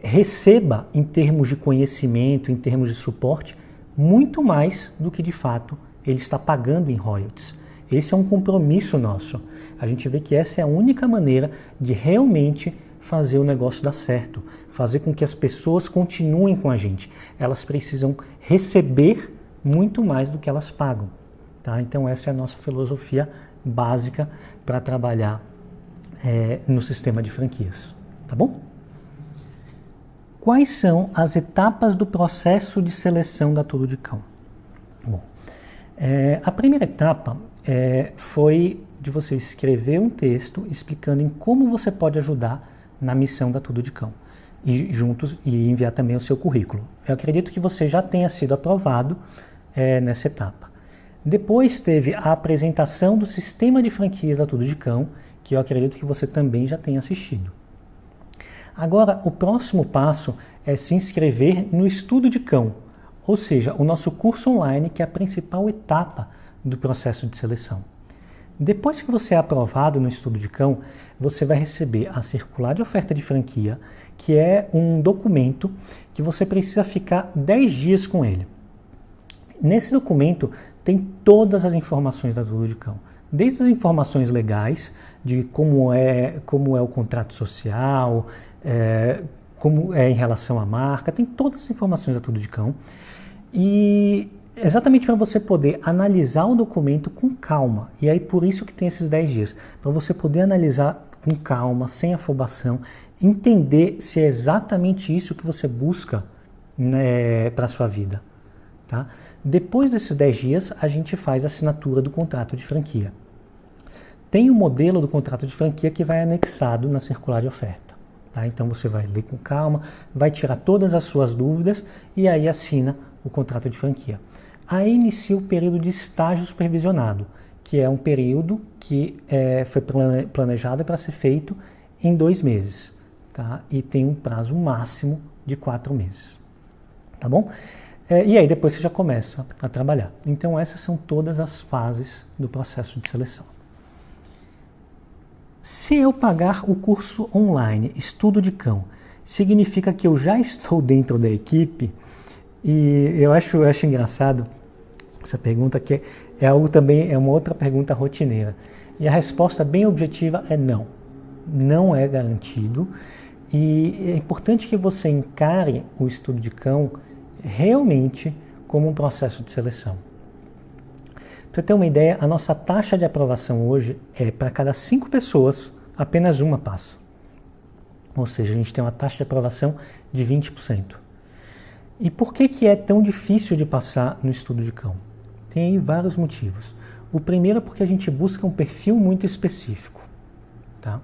receba, em termos de conhecimento, em termos de suporte, muito mais do que de fato ele está pagando em royalties. Esse é um compromisso nosso. A gente vê que essa é a única maneira de realmente fazer o negócio dar certo, fazer com que as pessoas continuem com a gente. Elas precisam receber muito mais do que elas pagam. Tá? Então essa é a nossa filosofia básica para trabalhar no sistema de franquias. Tá bom? Quais são as etapas do processo de seleção da Tudo de Cão? Bom, a primeira etapa foi de você escrever um texto explicando em como você pode ajudar na missão da Tudo de Cão e enviar também o seu currículo. Eu acredito que você já tenha sido aprovado nessa etapa. Depois teve a apresentação do sistema de franquias da Tudo de Cão, que eu acredito que você também já tenha assistido. Agora, o próximo passo é se inscrever no Estudo de Cão, ou seja, o nosso curso online, que é a principal etapa do processo de seleção. Depois que você é aprovado no Estudo de Cão, você vai receber a circular de oferta de franquia, que é um documento que você precisa ficar 10 dias com ele. Nesse documento tem todas as informações da Tudo de Cão, desde as informações legais, de como é o contrato social, como é em relação à marca, tem todas as informações da Tudo de Cão, e exatamente para você poder analisar o documento com calma, e aí por isso que tem esses 10 dias, para você poder analisar com calma, sem afobação, entender se é exatamente isso que você busca, né, para a sua vida. Tá? Depois desses 10 dias, a gente faz a assinatura do contrato de franquia. Tem um modelo do contrato de franquia que vai anexado na circular de oferta. Tá? Então você vai ler com calma, vai tirar todas as suas dúvidas e aí assina o contrato de franquia. Aí inicia o período de estágio supervisionado, que é um período que foi planejado para ser feito em 2 meses. Tá? E tem um prazo máximo de 4 meses. Tá bom? E aí depois você já começa a trabalhar. Então essas são todas as fases do processo de seleção. Se eu pagar o curso online Estudo de Cão, significa que eu já estou dentro da equipe? E eu acho engraçado essa pergunta, que é algo também, é uma outra pergunta rotineira. E a resposta bem objetiva é não. Não é garantido. E é importante que você encare o Estudo de Cão realmente como um processo de seleção. Para você ter uma ideia, a nossa taxa de aprovação hoje é para cada 5 pessoas, apenas uma passa. Ou seja, a gente tem uma taxa de aprovação de 20%. E por que é tão difícil de passar no Estudo de Cão? Tem aí vários motivos. O primeiro é porque a gente busca um perfil muito específico. Tá?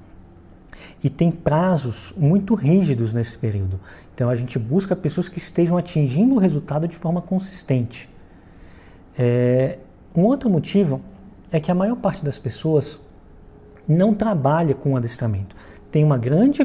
e tem prazos muito rígidos nesse período. Então a gente busca pessoas que estejam atingindo o resultado de forma consistente. Um outro motivo é que a maior parte das pessoas não trabalha com adestramento. Tem uma grande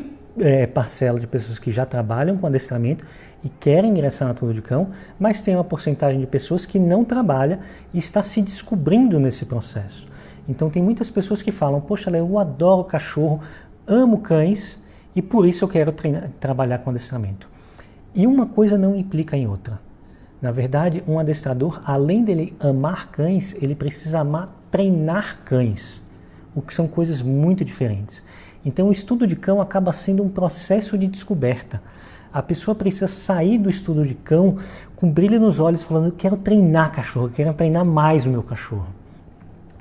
parcela de pessoas que já trabalham com adestramento e querem ingressar na Tudo de Cão, mas tem uma porcentagem de pessoas que não trabalha e está se descobrindo nesse processo. Então tem muitas pessoas que falam, poxa, Léo, eu adoro cachorro, amo cães e por isso eu quero trabalhar com adestramento. E uma coisa não implica em outra. Na verdade, um adestrador, além dele amar cães, ele precisa amar treinar cães, o que são coisas muito diferentes. Então o estudo de cão acaba sendo um processo de descoberta. A pessoa precisa sair do estudo de cão com brilho nos olhos, falando, eu quero treinar cachorro, eu quero treinar mais o meu cachorro.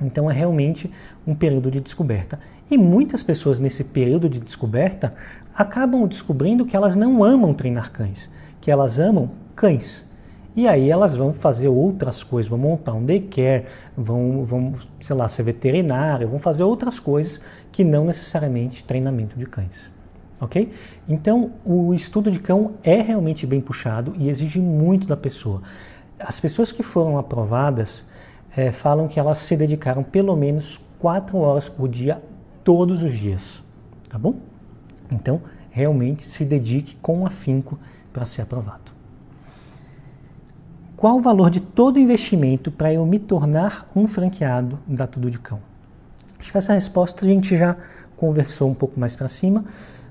Então é realmente um período de descoberta. E muitas pessoas nesse período de descoberta acabam descobrindo que elas não amam treinar cães, que elas amam cães. E aí elas vão fazer outras coisas, vão montar um daycare, vão, sei lá, ser veterinária, vão fazer outras coisas que não necessariamente treinamento de cães. Ok? Então, o estudo de cão é realmente bem puxado e exige muito da pessoa. As pessoas que foram aprovadas falam que elas se dedicaram pelo menos 4 horas por dia, todos os dias. Tá bom? Então, realmente se dedique com afinco para ser aprovado. Qual o valor de todo o investimento para eu me tornar um franqueado da Tudo de Cão? Acho que essa resposta a gente já conversou um pouco mais para cima,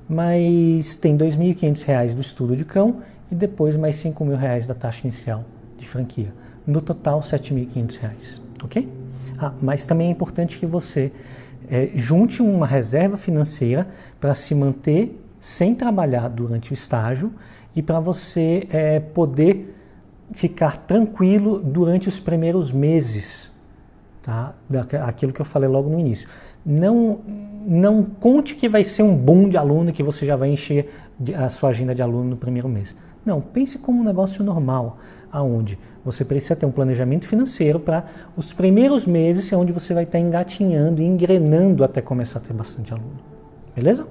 mas tem R$ 2.500 do estudo de cão e depois mais R$ 5.000 da taxa inicial de franquia. No total, R$ 7.500, ok? Mas também é importante que você junte uma reserva financeira para se manter sem trabalhar durante o estágio e para você poder ficar tranquilo durante os primeiros meses, tá? Aquilo que eu falei logo no início. Não conte que vai ser um boom de aluno, que você já vai encher a sua agenda de aluno no primeiro mês. Não, pense como um negócio normal, aonde você precisa ter um planejamento financeiro para os primeiros meses, onde você vai estar engatinhando e engrenando até começar a ter bastante aluno. Beleza?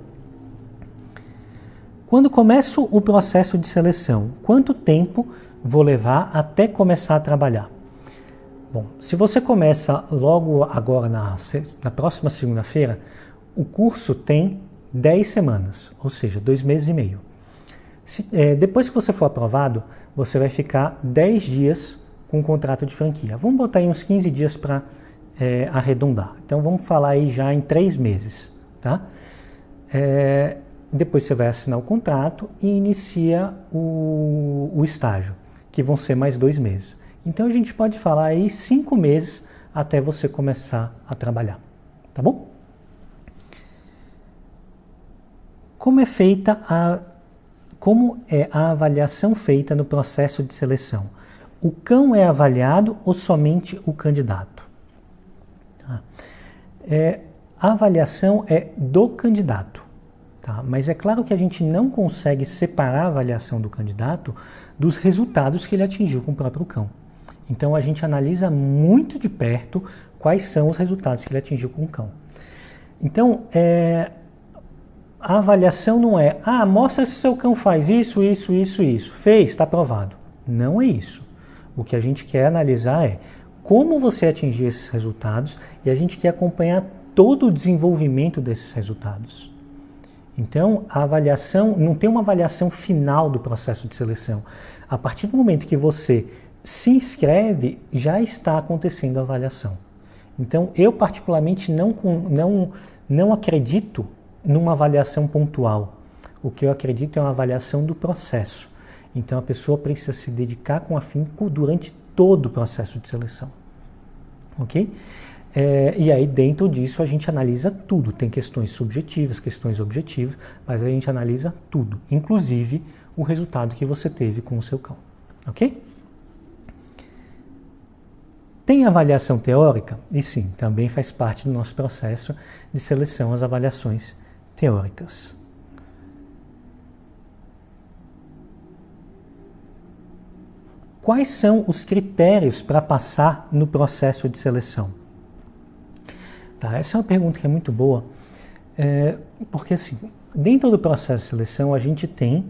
Quando começo o processo de seleção, quanto tempo vou levar até começar a trabalhar? Bom, se você começa logo agora na próxima segunda-feira, o curso tem 10 semanas, ou seja, 2 meses e meio. Depois que você for aprovado, você vai ficar 10 dias com o contrato de franquia. Vamos botar aí uns 15 dias para arredondar. Então vamos falar aí já em 3 meses, tá? Depois você vai assinar o contrato e inicia o estágio, que vão ser mais 2 meses. Então a gente pode falar aí 5 meses até você começar a trabalhar, tá bom? Como é a avaliação feita no processo de seleção? O cão é avaliado ou somente o candidato? A avaliação é do candidato. Tá? Mas é claro que a gente não consegue separar a avaliação do candidato dos resultados que ele atingiu com o próprio cão. Então a gente analisa muito de perto quais são os resultados que ele atingiu com o cão. Então a avaliação não é, mostra se seu cão faz isso, isso, isso, isso. Fez, está aprovado. Não é isso. O que a gente quer analisar é como você atingiu esses resultados e a gente quer acompanhar todo o desenvolvimento desses resultados. Então, a avaliação, não tem uma avaliação final do processo de seleção. A partir do momento que você se inscreve, já está acontecendo a avaliação. Então, eu particularmente não acredito numa avaliação pontual. O que eu acredito é uma avaliação do processo. Então, a pessoa precisa se dedicar com afinco durante todo o processo de seleção. Ok? E aí, dentro disso, a gente analisa tudo. Tem questões subjetivas, questões objetivas, mas a gente analisa tudo, inclusive o resultado que você teve com o seu cão. Ok? Tem avaliação teórica? E sim, também faz parte do nosso processo de seleção as avaliações teóricas. Quais são os critérios para passar no processo de seleção? Tá, essa é uma pergunta que é muito boa, porque assim, Dentro do processo de seleção, a gente tem,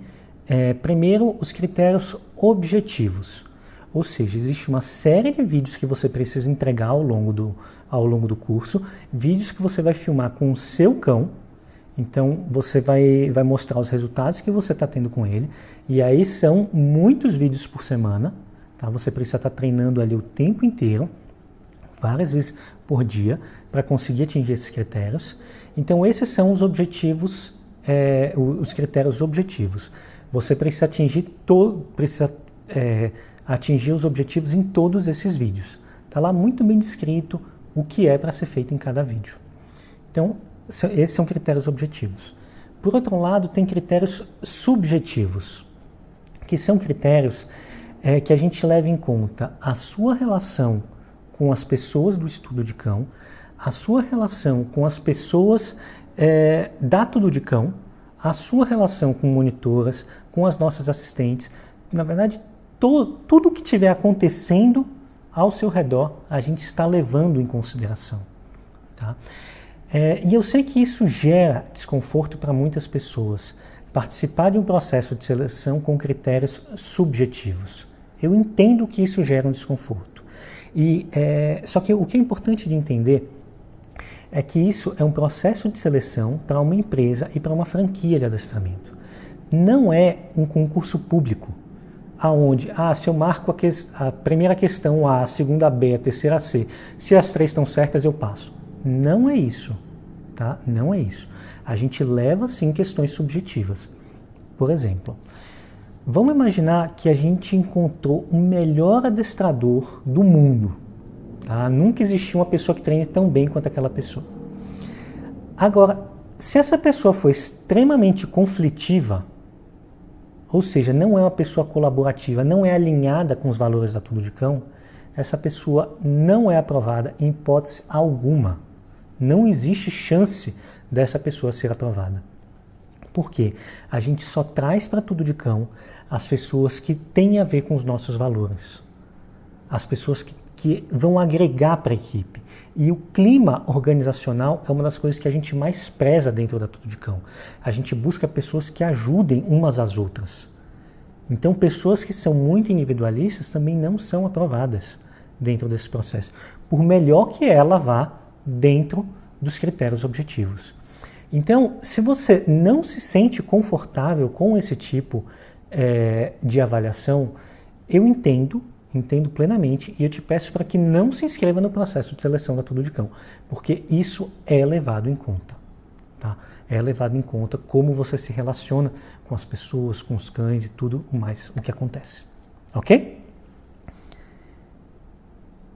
primeiro, os critérios objetivos. Ou seja, existe uma série de vídeos que você precisa entregar ao longo do curso, vídeos que você vai filmar com o seu cão. Então, você vai mostrar os resultados que você está tendo com ele. E aí são muitos vídeos por semana. Tá? Você precisa estar treinando ali o tempo inteiro, várias vezes por dia, para conseguir atingir esses critérios. Então, esses são os objetivos, os critérios objetivos. Você precisa atingir os objetivos em todos esses vídeos. Está lá muito bem descrito o que é para ser feito em cada vídeo. Então, esses são critérios objetivos. Por outro lado, tem critérios subjetivos, que são critérios que a gente leva em conta a sua relação com as pessoas do estudo de cão, a sua relação com as pessoas da Tudo de Cão, a sua relação com monitoras, com as nossas assistentes. Na verdade, tudo que estiver acontecendo ao seu redor, a gente está levando em consideração. Tá? E eu sei que isso gera desconforto para muitas pessoas, participar de um processo de seleção com critérios subjetivos. Eu entendo que isso gera um desconforto. Só que o que é importante de entender é que isso é um processo de seleção para uma empresa e para uma franquia de adestramento. Não é um concurso público, aonde, se eu marco a primeira questão A, a segunda B, a terceira C, se as três estão certas eu passo. Não é isso, tá? Não é isso. A gente leva, sim, questões subjetivas. Por exemplo, vamos imaginar que a gente encontrou o melhor adestrador do mundo. Tá? Nunca existiu uma pessoa que treine tão bem quanto aquela pessoa. Agora, se essa pessoa for extremamente conflitiva, ou seja, não é uma pessoa colaborativa, não é alinhada com os valores da Tudo de Cão, essa pessoa não é aprovada em hipótese alguma. Não existe chance dessa pessoa ser aprovada. Por quê? A gente só traz para Tudo de Cão as pessoas que têm a ver com os nossos valores. As pessoas que vão agregar para a equipe. E o clima organizacional é uma das coisas que a gente mais preza dentro da Tudo de Cão. A gente busca pessoas que ajudem umas às outras. Então, pessoas que são muito individualistas também não são aprovadas dentro desse processo, por melhor que ela vá dentro dos critérios objetivos. Então, se você não se sente confortável com esse tipo de avaliação, eu entendo plenamente e eu te peço para que não se inscreva no processo de seleção da Tudo de Cão, porque isso é levado em conta. Tá? É levado em conta como você se relaciona com as pessoas, com os cães e tudo mais o que acontece. Ok?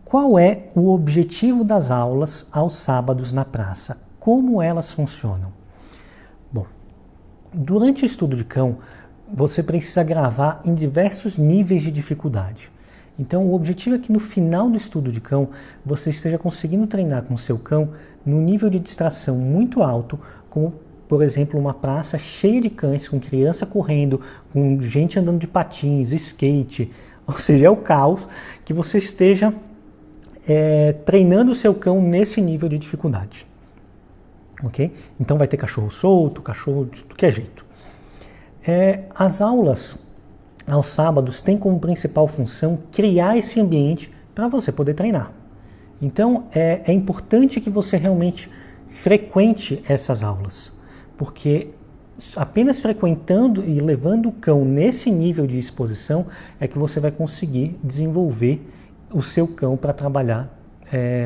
Qual é o objetivo das aulas aos sábados na praça? Como elas funcionam? Bom, durante o estudo de cão, você precisa gravar em diversos níveis de dificuldade. Então, o objetivo é que no final do estudo de cão, você esteja conseguindo treinar com o seu cão no nível de distração muito alto, como, por exemplo, uma praça cheia de cães, com criança correndo, com gente andando de patins, skate, ou seja, é o caos, que você esteja treinando o seu cão nesse nível de dificuldade. Ok? Então vai ter cachorro solto, cachorro de tudo que é jeito. As aulas aos sábados têm como principal função criar esse ambiente para você poder treinar. Então é importante que você realmente frequente essas aulas, porque apenas frequentando e levando o cão nesse nível de exposição é que você vai conseguir desenvolver o seu cão para trabalhar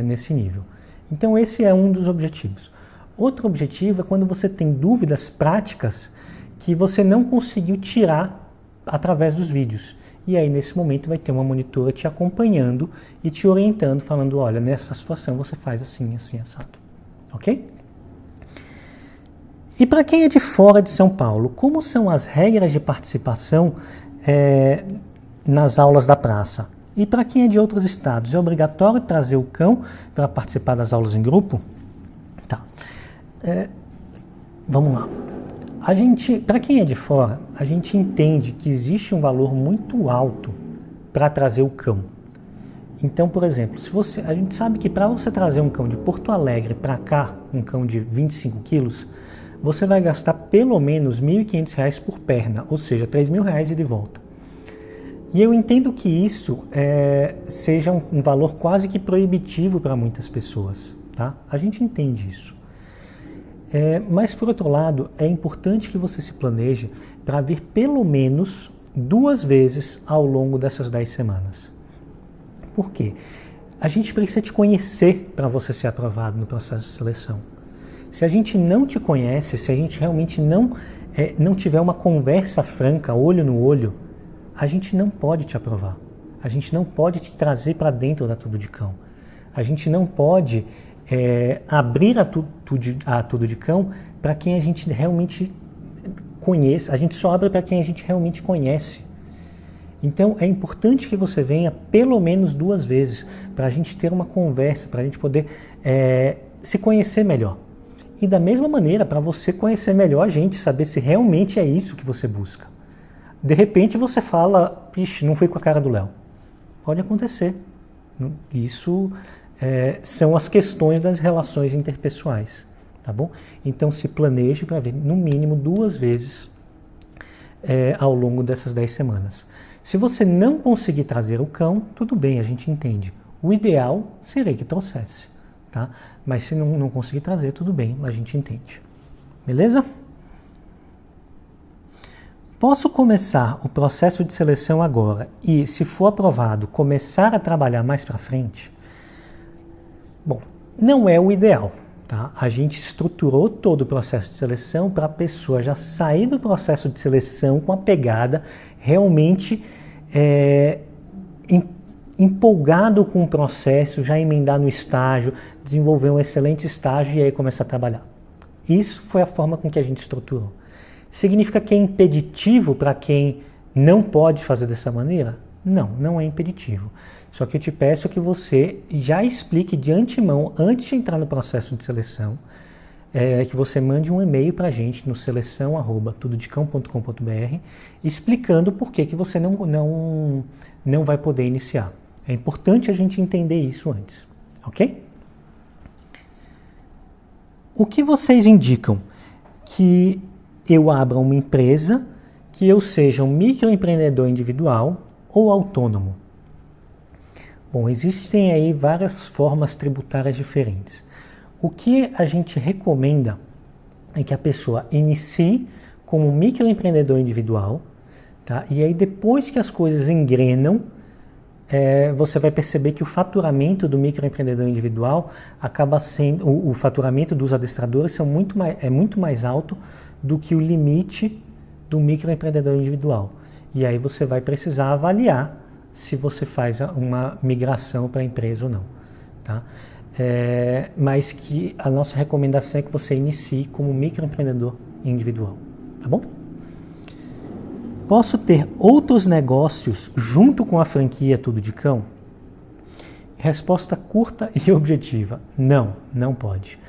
nesse nível. Então esse é um dos objetivos. Outro objetivo é quando você tem dúvidas práticas que você não conseguiu tirar através dos vídeos. E aí nesse momento vai ter uma monitora te acompanhando e te orientando, falando, olha, nessa situação você faz assim, assim, assado. Ok? E para quem é de fora de São Paulo, como são as regras de participação nas aulas da praça? E para quem é de outros estados, é obrigatório trazer o cão para participar das aulas em grupo? Tá. Vamos lá. Para quem é de fora, a gente entende que existe um valor muito alto para trazer o cão. Então, por exemplo, a gente sabe que para você trazer um cão de Porto Alegre para cá, um cão de 25 quilos, você vai gastar pelo menos R$ 1.500 por perna, ou seja, R$ 3.000 e de volta. E eu entendo que isso seja um valor quase que proibitivo para muitas pessoas, tá? A gente entende isso. Mas, por outro lado, é importante que você se planeje para vir pelo menos 2 vezes ao longo dessas 10 semanas. Por quê? A gente precisa te conhecer para você ser aprovado no processo de seleção. Se a gente não te conhece, se a gente realmente não tiver uma conversa franca, olho no olho, a gente não pode te aprovar. A gente não pode te trazer para dentro da Tudo de Cão. A gente não pode abrir a Tudo de Cão para quem a gente realmente conhece. A gente só abre para quem a gente realmente conhece. Então é importante que você venha pelo menos 2 vezes para a gente ter uma conversa, para a gente poder se conhecer melhor. E da mesma maneira, para você conhecer melhor a gente, saber se realmente é isso que você busca. De repente você fala, pixe, não fui com a cara do Léo. Pode acontecer. Isso são as questões das relações interpessoais, tá bom? Então se planeje para vir no mínimo 2 vezes ao longo dessas 10 semanas. Se você não conseguir trazer o cão, tudo bem, a gente entende. O ideal seria que trouxesse, tá? Mas se não conseguir trazer, tudo bem, a gente entende. Beleza? Posso começar o processo de seleção agora e, se for aprovado, começar a trabalhar mais para frente? Bom, não é o ideal, tá? A gente estruturou todo o processo de seleção para a pessoa já sair do processo de seleção com a pegada realmente empolgado com o processo, já emendar no estágio, desenvolver um excelente estágio e aí começar a trabalhar. Isso foi a forma com que a gente estruturou. Significa que é impeditivo para quem não pode fazer dessa maneira? Não, não é impeditivo. Só que eu te peço que você já explique de antemão, antes de entrar no processo de seleção, que você mande um e-mail para a gente no seleção@tudodecão.com.br explicando por que você não vai poder iniciar. É importante a gente entender isso antes, ok? O que vocês indicam? Que eu abra uma empresa, que eu seja um microempreendedor individual ou autônomo? Bom, existem aí várias formas tributárias diferentes. O que a gente recomenda é que a pessoa inicie como microempreendedor individual, tá? E aí depois que as coisas engrenam, você vai perceber que o faturamento do microempreendedor individual acaba sendo, o faturamento dos adestradores é muito mais alto do que o limite do microempreendedor individual. E aí você vai precisar avaliar se você faz uma migração para a empresa ou não, tá? Mas que a nossa recomendação é que você inicie como microempreendedor individual, tá bom? Posso ter outros negócios junto com a franquia Tudo de Cão? Resposta curta e objetiva: não pode.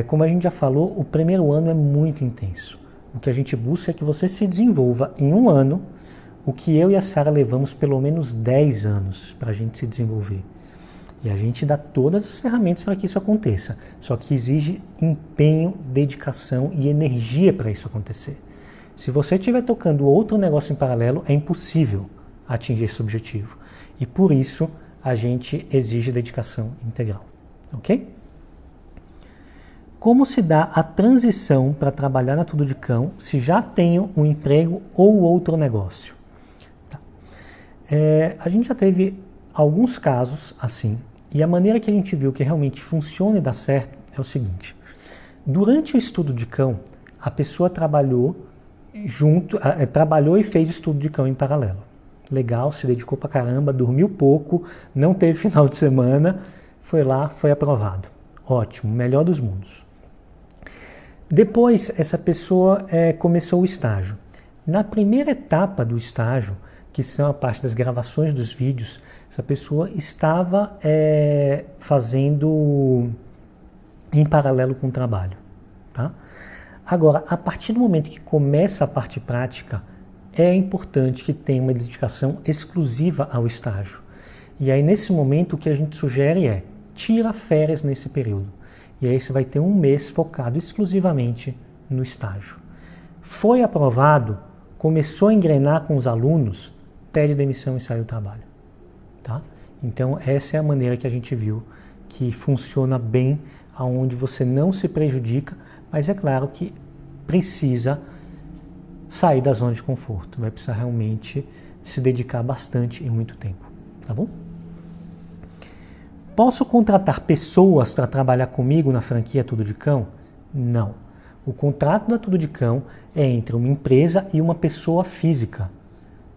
Como a gente já falou, o primeiro ano é muito intenso. O que a gente busca é que você se desenvolva em 1 ano, o que eu e a Sara levamos pelo menos 10 anos para a gente se desenvolver. E a gente dá todas as ferramentas para que isso aconteça. Só que exige empenho, dedicação e energia para isso acontecer. Se você estiver tocando outro negócio em paralelo, é impossível atingir esse objetivo. E por isso a gente exige dedicação integral. Ok? Como se dá a transição para trabalhar na Tudo de Cão se já tenho um emprego ou outro negócio? Tá. A gente já teve alguns casos assim, e a maneira que a gente viu que realmente funciona e dá certo é o seguinte: durante o estudo de cão, a pessoa trabalhou e fez estudo de cão em paralelo. Legal, se dedicou pra caramba, dormiu pouco, não teve final de semana, foi lá, foi aprovado. Ótimo, melhor dos mundos. Depois, essa pessoa começou o estágio. Na primeira etapa do estágio, que são a parte das gravações dos vídeos, essa pessoa estava fazendo em paralelo com o trabalho, tá? Agora, a partir do momento que começa a parte prática, é importante que tenha uma dedicação exclusiva ao estágio. E aí, nesse momento, o que a gente sugere é: tira férias nesse período. E aí você vai ter 1 mês focado exclusivamente no estágio. Foi aprovado, começou a engrenar com os alunos, pede demissão e sai do trabalho. Tá? Então essa é a maneira que a gente viu que funciona bem, aonde você não se prejudica, mas é claro que precisa sair da zona de conforto, vai precisar realmente se dedicar bastante e muito tempo, tá bom? Posso contratar pessoas para trabalhar comigo na franquia Tudo de Cão? Não. O contrato da Tudo de Cão é entre uma empresa e uma pessoa física.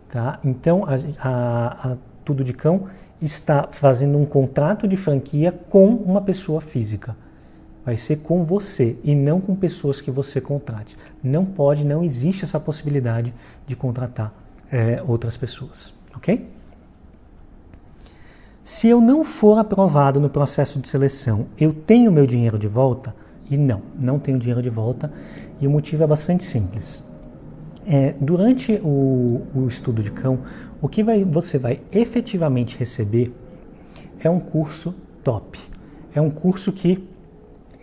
Tá? Então, a Tudo de Cão está fazendo um contrato de franquia com uma pessoa física. Vai ser com você e não com pessoas que você contrate. Não existe essa possibilidade de contratar outras pessoas. Ok? Se eu não for aprovado no processo de seleção, eu tenho meu dinheiro de volta? E não tenho dinheiro de volta. E o motivo é bastante simples. Durante o estudo de cão, o que você vai efetivamente receber é um curso top. É um curso que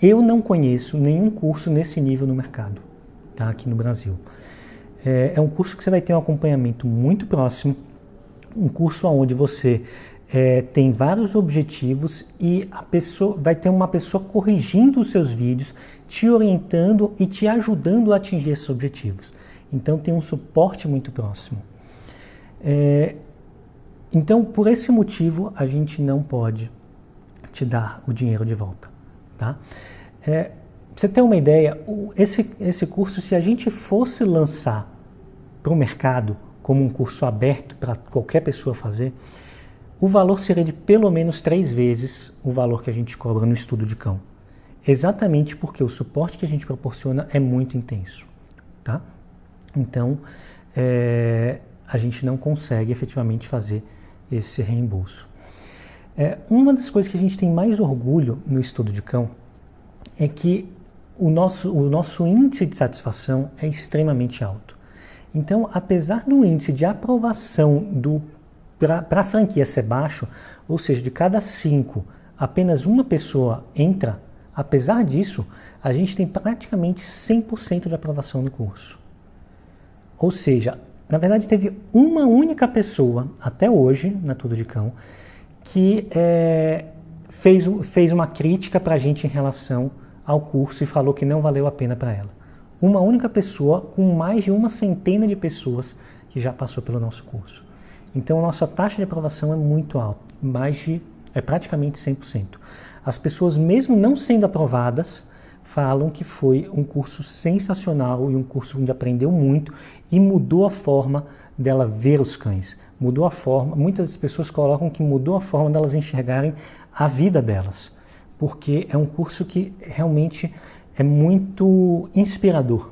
eu não conheço nenhum curso nesse nível no mercado, tá? Aqui no Brasil. É um curso que você vai ter um acompanhamento muito próximo, um curso onde você tem vários objetivos e vai ter uma pessoa corrigindo os seus vídeos, te orientando e te ajudando a atingir esses objetivos. Então tem um suporte muito próximo. Então, por esse motivo, a gente não pode te dar o dinheiro de volta. Tá? Pra você ter uma ideia, esse curso, se a gente fosse lançar para o mercado como um curso aberto para qualquer pessoa fazer, o valor seria de pelo menos 3 vezes o valor que a gente cobra no estudo de cão. Exatamente porque o suporte que a gente proporciona é muito intenso. Tá? Então, a gente não consegue efetivamente fazer esse reembolso. Uma das coisas que a gente tem mais orgulho no estudo de cão é que o nosso índice de satisfação é extremamente alto. Então, apesar do índice de aprovação para a franquia ser baixo, ou seja, de cada 5, apenas uma pessoa entra, apesar disso, a gente tem praticamente 100% de aprovação no curso. Ou seja, na verdade teve uma única pessoa, até hoje, na Tudo de Cão, que fez uma crítica para a gente em relação ao curso e falou que não valeu a pena para ela. Uma única pessoa com mais de uma centena de pessoas que já passou pelo nosso curso. Então, a nossa taxa de aprovação é muito alta, praticamente 100%. As pessoas, mesmo não sendo aprovadas, falam que foi um curso sensacional e um curso onde aprendeu muito e mudou a forma dela ver os cães. Mudou a forma, muitas pessoas colocam que mudou a forma delas enxergarem a vida delas, porque é um curso que realmente é muito inspirador.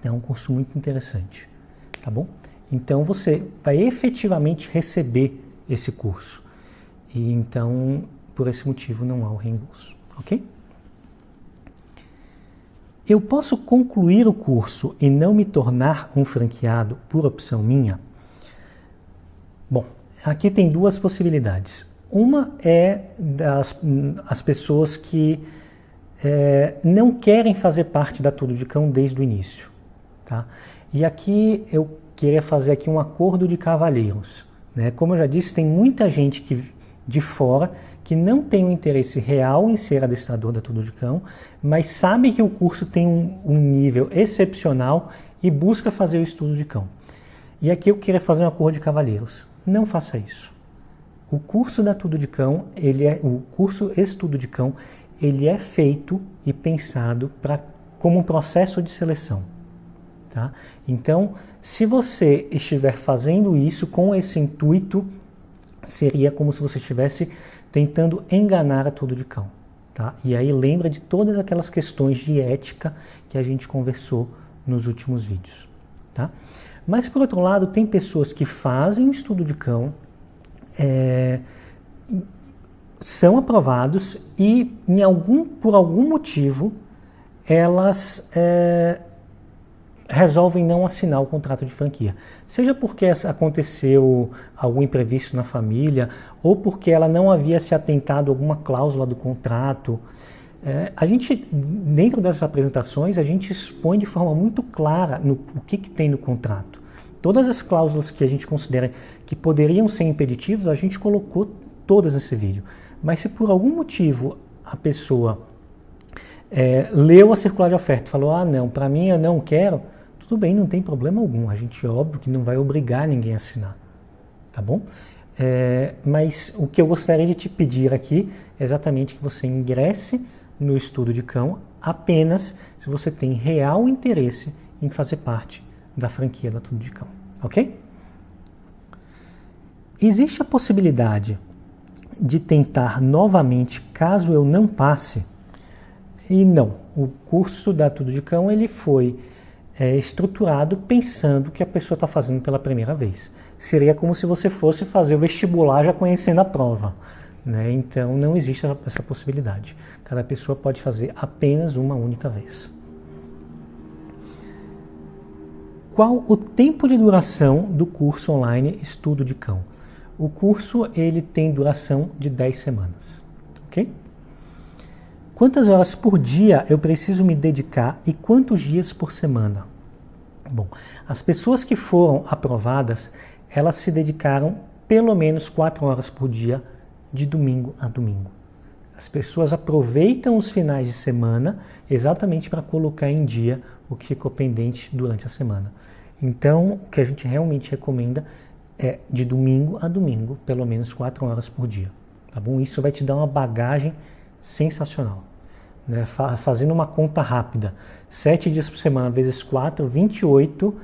É um curso muito interessante, tá bom? Então você vai efetivamente receber esse curso. E então, por esse motivo, não há o reembolso, ok? Eu posso concluir o curso e não me tornar um franqueado por opção minha? Bom, aqui tem 2 possibilidades. Uma é as pessoas que não querem fazer parte da Tudo de Cão desde o início. Tá? E aqui eu queria fazer aqui um acordo de cavalheiros. Né? Como eu já disse, tem muita gente de fora que não tem um interesse real em ser adestrador da Tudo de Cão, mas sabe que o curso tem um nível excepcional e busca fazer o estudo de cão. E aqui eu queria fazer um acordo de cavalheiros. Não faça isso. O curso da Tudo de Cão, o curso Estudo de Cão, ele é feito e pensado como um processo de seleção. Tá? Então, se você estiver fazendo isso com esse intuito, seria como se você estivesse tentando enganar a Tudo de Cão. Tá? E aí lembra de todas aquelas questões de ética que a gente conversou nos últimos vídeos. Tá? Mas, por outro lado, tem pessoas que fazem o estudo de cão, são aprovados e, por algum motivo, elas resolvem não assinar o contrato de franquia. Seja porque aconteceu algum imprevisto na família, ou porque ela não havia se atentado a alguma cláusula do contrato. A gente, dentro dessas apresentações, a gente expõe de forma muito clara o que tem no contrato. Todas as cláusulas que a gente considera que poderiam ser impeditivas, a gente colocou todas nesse vídeo. Mas se por algum motivo a pessoa leu a circular de oferta e falou, ah não, para mim eu não quero, tudo bem, não tem problema algum. A gente, óbvio, que não vai obrigar ninguém a assinar, tá bom? Mas o que eu gostaria de te pedir aqui é exatamente que você ingresse no estudo de cão apenas se você tem real interesse em fazer parte da franquia da Tudo de Cão, ok? Existe a possibilidade de tentar novamente caso eu não passe? E não, o curso da Tudo de Cão ele foi estruturado pensando que a pessoa está fazendo pela primeira vez. Seria como se você fosse fazer o vestibular já conhecendo a prova, né? Então não existe essa possibilidade. Cada pessoa pode fazer apenas uma única vez. Qual o tempo de duração do curso online Estudo de Cão? O curso ele tem duração de 10 semanas, ok? Quantas horas por dia eu preciso me dedicar e quantos dias por semana? Bom, as pessoas que foram aprovadas, elas se dedicaram pelo menos 4 horas por dia, de domingo a domingo. As pessoas aproveitam os finais de semana exatamente para colocar em dia o que ficou pendente durante a semana. Então, o que a gente realmente recomenda é de domingo a domingo, pelo menos 4 horas por dia. Tá bom? Isso vai te dar uma bagagem sensacional. Né? Fazendo uma conta rápida, 7 dias por semana vezes 4, 28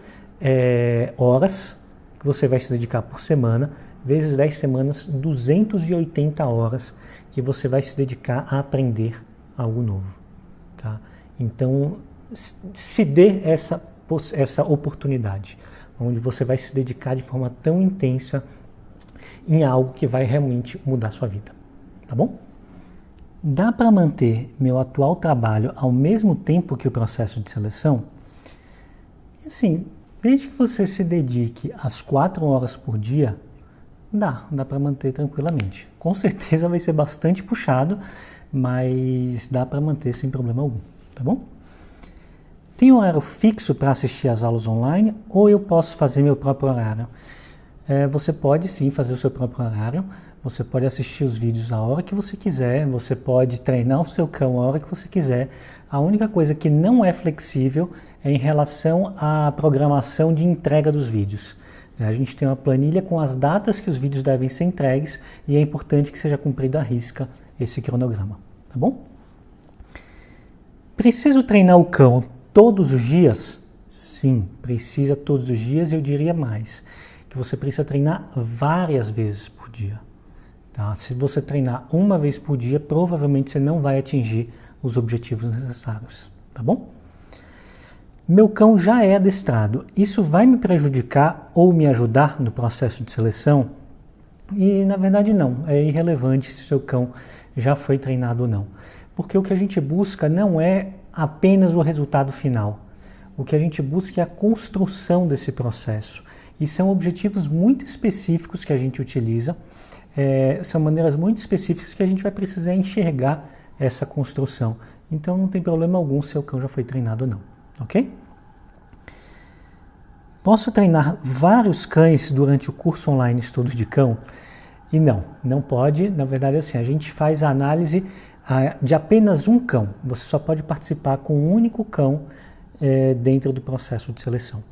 horas que você vai se dedicar por semana, vezes 10 semanas, 280 horas que você vai se dedicar a aprender algo novo. Tá? Então, se dê essa oportunidade, onde você vai se dedicar de forma tão intensa em algo que vai realmente mudar a sua vida. Tá bom? Dá para manter meu atual trabalho ao mesmo tempo que o processo de seleção? Assim, desde que você se dedique às 4 horas por dia, dá para manter tranquilamente. Com certeza vai ser bastante puxado, mas dá para manter sem problema algum, tá bom? Tem horário fixo para assistir às aulas online ou eu posso fazer meu próprio horário? Você pode sim fazer o seu próprio horário, você pode assistir os vídeos a hora que você quiser, você pode treinar o seu cão a hora que você quiser. A única coisa que não é flexível é em relação à programação de entrega dos vídeos. A gente tem uma planilha com as datas que os vídeos devem ser entregues e é importante que seja cumprido à risca esse cronograma, tá bom? Preciso treinar o cão todos os dias? Sim, precisa todos os dias e eu diria mais, que você precisa treinar várias vezes por dia. Tá? Se você treinar uma vez por dia, provavelmente você não vai atingir os objetivos necessários, tá bom? Meu cão já é adestrado, isso vai me prejudicar ou me ajudar no processo de seleção? E na verdade não, é irrelevante se o seu cão já foi treinado ou não. Porque o que a gente busca não é apenas o resultado final. O que a gente busca é a construção desse processo. E são objetivos muito específicos que a gente utiliza, são maneiras muito específicas que a gente vai precisar enxergar essa construção. Então não tem problema algum se o seu cão já foi treinado ou não. Ok? Posso treinar vários cães durante o curso online Estudo de Cão? E não pode. Na verdade, assim, a gente faz a análise de apenas um cão. Você só pode participar com um único cão dentro do processo de seleção.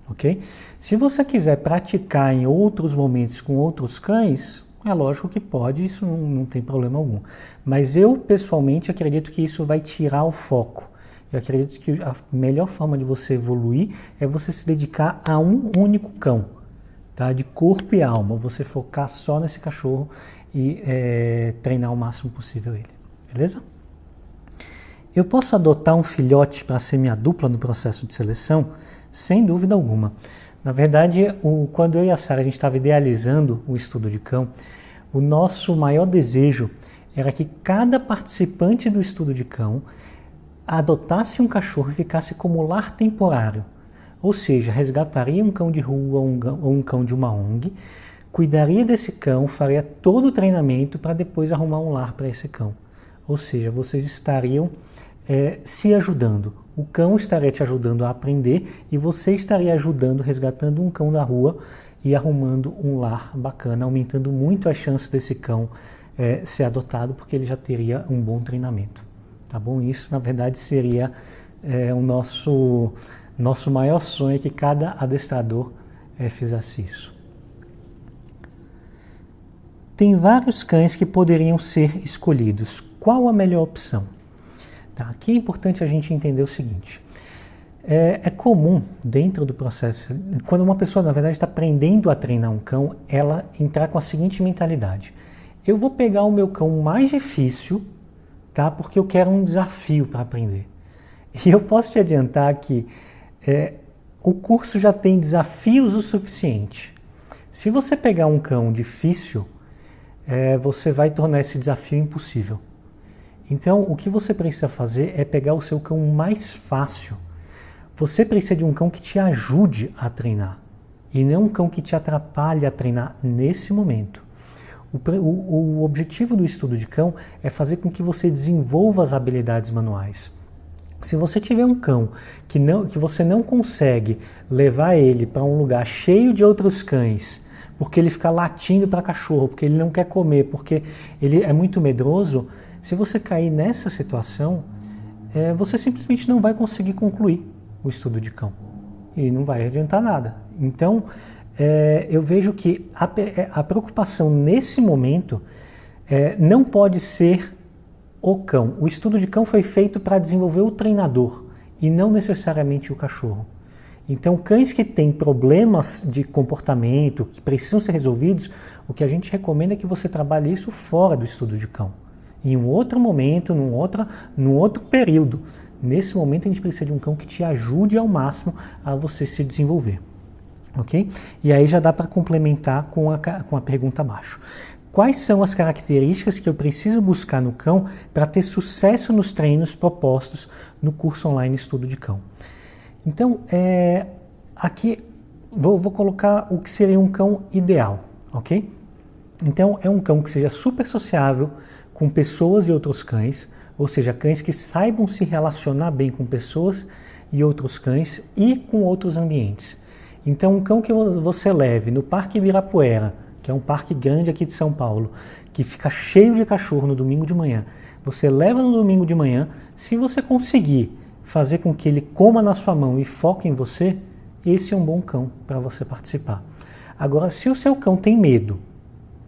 Ok? Se você quiser praticar em outros momentos com outros cães, é lógico que pode, isso não tem problema algum. Mas eu, pessoalmente, acredito que isso vai tirar o foco. Eu acredito que a melhor forma de você evoluir é você se dedicar a um único cão, tá? De corpo e alma. Você focar só nesse cachorro e treinar o máximo possível ele. Beleza? Eu posso adotar um filhote para ser minha dupla no processo de seleção? Sem dúvida alguma. Na verdade, quando eu e a Sara a gente estava idealizando o estudo de cão, o nosso maior desejo era que cada participante do estudo de cão adotasse um cachorro e ficasse como lar temporário. Ou seja, resgataria um cão de rua ou um cão de uma ONG, cuidaria desse cão, faria todo o treinamento para depois arrumar um lar para esse cão. Ou seja, vocês estariam se ajudando. O cão estaria te ajudando a aprender e você estaria ajudando, resgatando um cão da rua e arrumando um lar bacana, aumentando muito as chances desse cão ser adotado, porque ele já teria um bom treinamento. Tá bom? Isso, na verdade, seria o nosso maior sonho, que cada adestrador fizesse isso. Tem vários cães que poderiam ser escolhidos. Qual a melhor opção? Tá, aqui é importante a gente entender o seguinte. É comum dentro do processo, quando uma pessoa, na verdade, está aprendendo a treinar um cão, ela entrar com a seguinte mentalidade. Eu vou pegar o meu cão mais difícil, tá, porque eu quero um desafio para aprender. E eu posso te adiantar que o curso já tem desafios o suficiente. Se você pegar um cão difícil, você vai tornar esse desafio impossível. Então, o que você precisa fazer é pegar o seu cão mais fácil. Você precisa de um cão que te ajude a treinar e não um cão que te atrapalhe a treinar nesse momento. O objetivo do estudo de cão é fazer com que você desenvolva as habilidades manuais. Se você tiver um cão que você não consegue levar ele para um lugar cheio de outros cães, porque ele fica latindo para cachorro, porque ele não quer comer, porque ele é muito medroso, se você cair nessa situação, você simplesmente não vai conseguir concluir o estudo de cão e não vai adiantar nada. Então, eu vejo que a preocupação nesse momento não pode ser o cão. O estudo de cão foi feito para desenvolver o treinador e não necessariamente o cachorro. Então, cães que têm problemas de comportamento, que precisam ser resolvidos, o que a gente recomenda é que você trabalhe isso fora do estudo de cão. Em um outro momento, num outro período. Nesse momento, a gente precisa de um cão que te ajude ao máximo a você se desenvolver. Ok? E aí já dá para complementar com a pergunta abaixo. Quais são as características que eu preciso buscar no cão para ter sucesso nos treinos propostos no curso online Estudo de Cão? Então, aqui vou colocar o que seria um cão ideal, ok? Então, é um cão que seja super sociável com pessoas e outros cães, ou seja, cães que saibam se relacionar bem com pessoas e outros cães e com outros ambientes. Então, um cão que você leve no Parque Ibirapuera, que é um parque grande aqui de São Paulo, que fica cheio de cachorro no domingo de manhã, você leva no domingo de manhã, se você conseguir fazer com que ele coma na sua mão e foque em você, esse é um bom cão para você participar. Agora, se o seu cão tem medo,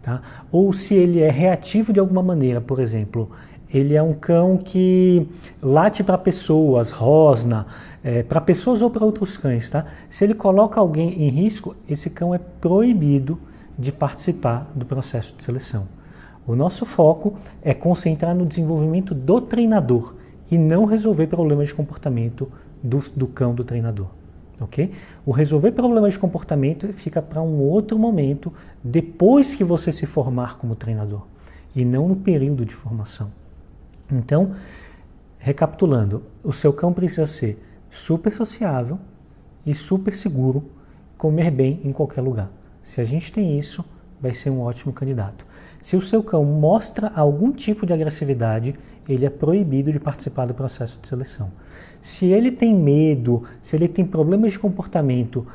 tá? Ou se ele é reativo de alguma maneira, por exemplo, ele é um cão que late para pessoas, rosna, para pessoas ou para outros cães, tá? Se ele coloca alguém em risco, esse cão é proibido de participar do processo de seleção. O nosso foco é concentrar no desenvolvimento do treinador e não resolver problemas de comportamento do cão do treinador. Okay? O resolver problemas de comportamento fica para um outro momento, depois que você se formar como treinador, e não no período de formação. Então, recapitulando, o seu cão precisa ser super sociável e super seguro, comer bem em qualquer lugar. Se a gente tem isso, vai ser um ótimo candidato. Se o seu cão mostra algum tipo de agressividade, ele é proibido de participar do processo de seleção. Se ele tem medo, se ele tem problemas de comportamento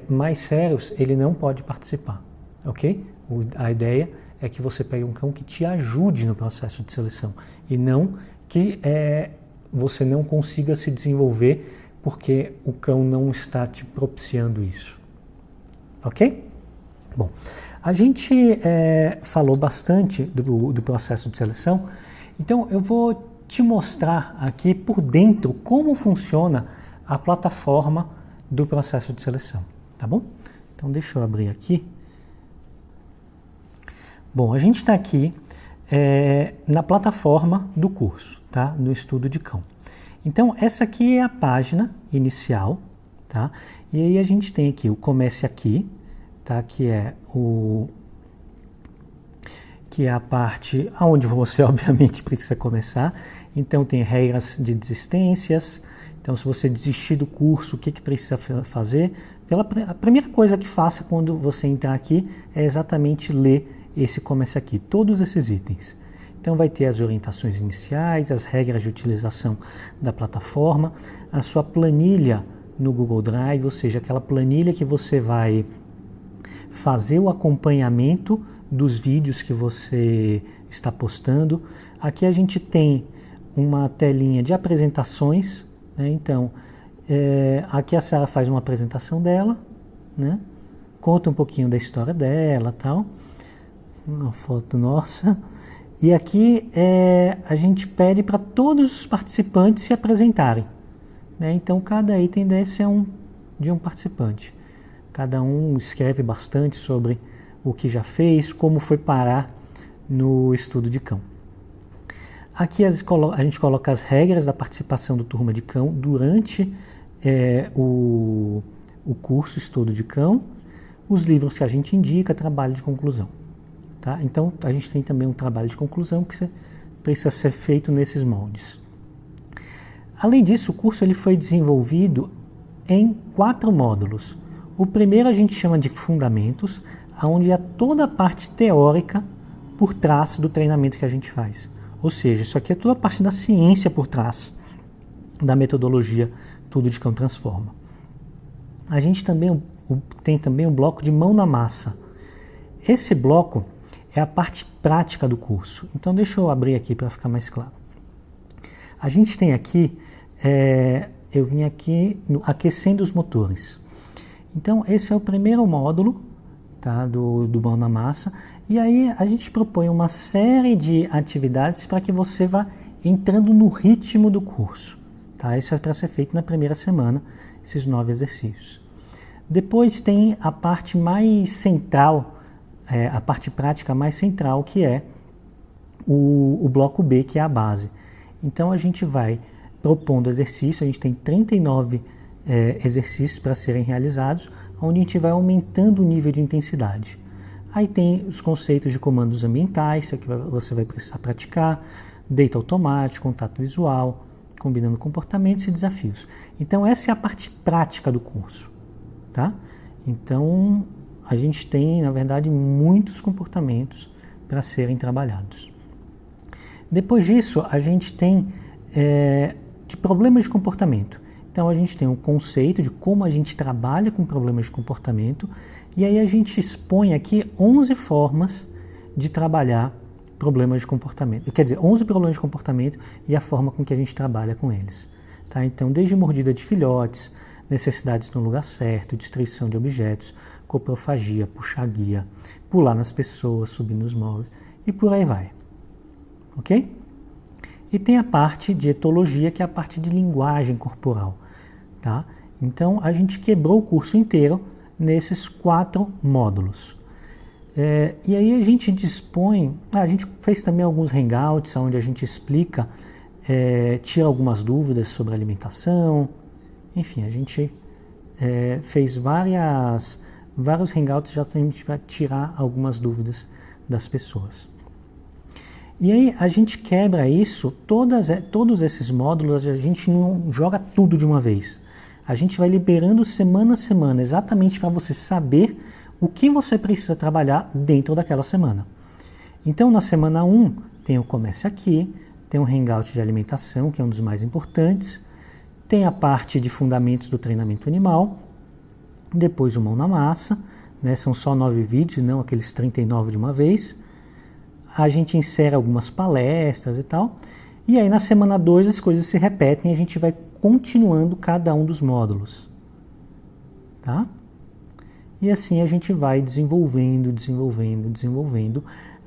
mais sérios, ele não pode participar, ok? A ideia é que você pegue um cão que te ajude no processo de seleção e não que você não consiga se desenvolver porque o cão não está te propiciando isso, ok? Bom, a gente falou bastante do processo de seleção, então eu vou te mostrar aqui por dentro como funciona a plataforma do processo de seleção, tá bom? Então deixa eu abrir aqui. Bom, a gente está aqui na plataforma do curso, tá? No Estudo de Cão. Então essa aqui é a página inicial, tá? E aí a gente tem aqui o Comece Aqui, tá? Que é a parte onde você obviamente precisa começar. Então tem regras de desistências. Então se você desistir do curso, o que precisa fazer? A primeira coisa que faça quando você entrar aqui é exatamente ler esse Comece Aqui, todos esses itens. Então vai ter as orientações iniciais, as regras de utilização da plataforma, a sua planilha no Google Drive, ou seja, aquela planilha que você vai fazer o acompanhamento dos vídeos que você está postando. Aqui a gente tem uma telinha de apresentações, né? Então, aqui a Sara faz uma apresentação dela, né? Conta um pouquinho da história dela, tal, uma foto nossa. E aqui a gente pede para todos os participantes se apresentarem, né? Então cada item desse é de um participante. Cada um escreve bastante sobre o que já fez, como foi parar no estudo de cão. Aqui a gente coloca as regras da participação do Turma de Cão durante o curso Estudo de Cão, os livros que a gente indica, trabalho de conclusão. Tá? Então a gente tem também um trabalho de conclusão que precisa ser feito nesses moldes. Além disso, o curso ele foi desenvolvido em 4 módulos. O primeiro a gente chama de Fundamentos, onde é toda a parte teórica por trás do treinamento que a gente faz. Ou seja, isso aqui é toda a parte da ciência por trás da metodologia Tudo de Cão Transforma. A gente também tem também um bloco de mão na massa. Esse bloco é a parte prática do curso. Então deixa eu abrir aqui para ficar mais claro. A gente tem aqui, eu vim aqui no Aquecendo os Motores. Então esse é o primeiro módulo, tá, do mão na massa. E aí a gente propõe uma série de atividades para que você vá entrando no ritmo do curso. Tá? Isso é para ser feito na primeira semana, esses 9 exercícios. Depois tem a parte mais central, a parte prática mais central, que é o bloco B, que é a base. Então a gente vai propondo exercício, a gente tem 39 exercícios para serem realizados, onde a gente vai aumentando o nível de intensidade. Aí tem os conceitos de comandos ambientais, que você vai precisar praticar, deito automático, contato visual, combinando comportamentos e desafios. Então essa é a parte prática do curso. Tá? Então a gente tem, na verdade, muitos comportamentos para serem trabalhados. Depois disso, a gente tem de problemas de comportamento. Então a gente tem um conceito de como a gente trabalha com problemas de comportamento, e aí a gente expõe aqui 11 formas de trabalhar problemas de comportamento. Quer dizer, 11 problemas de comportamento e a forma com que a gente trabalha com eles. Tá? Então, desde mordida de filhotes, necessidades no lugar certo, destruição de objetos, coprofagia, puxar guia, pular nas pessoas, subir nos móveis e por aí vai. Ok? E tem a parte de etologia, que é a parte de linguagem corporal. Tá? Então, a gente quebrou o curso inteiro nesses 4 módulos. E aí a gente dispõe, a gente fez também alguns hangouts, onde a gente explica, tira algumas dúvidas sobre alimentação, enfim, a gente fez vários hangouts já para tirar algumas dúvidas das pessoas. E aí a gente quebra isso, todos esses módulos, a gente não joga tudo de uma vez. A gente vai liberando semana a semana, exatamente para você saber o que você precisa trabalhar dentro daquela semana. Então, na semana 1, tem o Comece Aqui, tem o Hangout de alimentação, que é um dos mais importantes, tem a parte de fundamentos do treinamento animal, depois o Mão na Massa, né, são só 9 vídeos, não aqueles 39 de uma vez. A gente insere algumas palestras e tal, e aí na semana 2 as coisas se repetem e a gente vai continuando cada um dos módulos. Tá? E assim a gente vai desenvolvendo,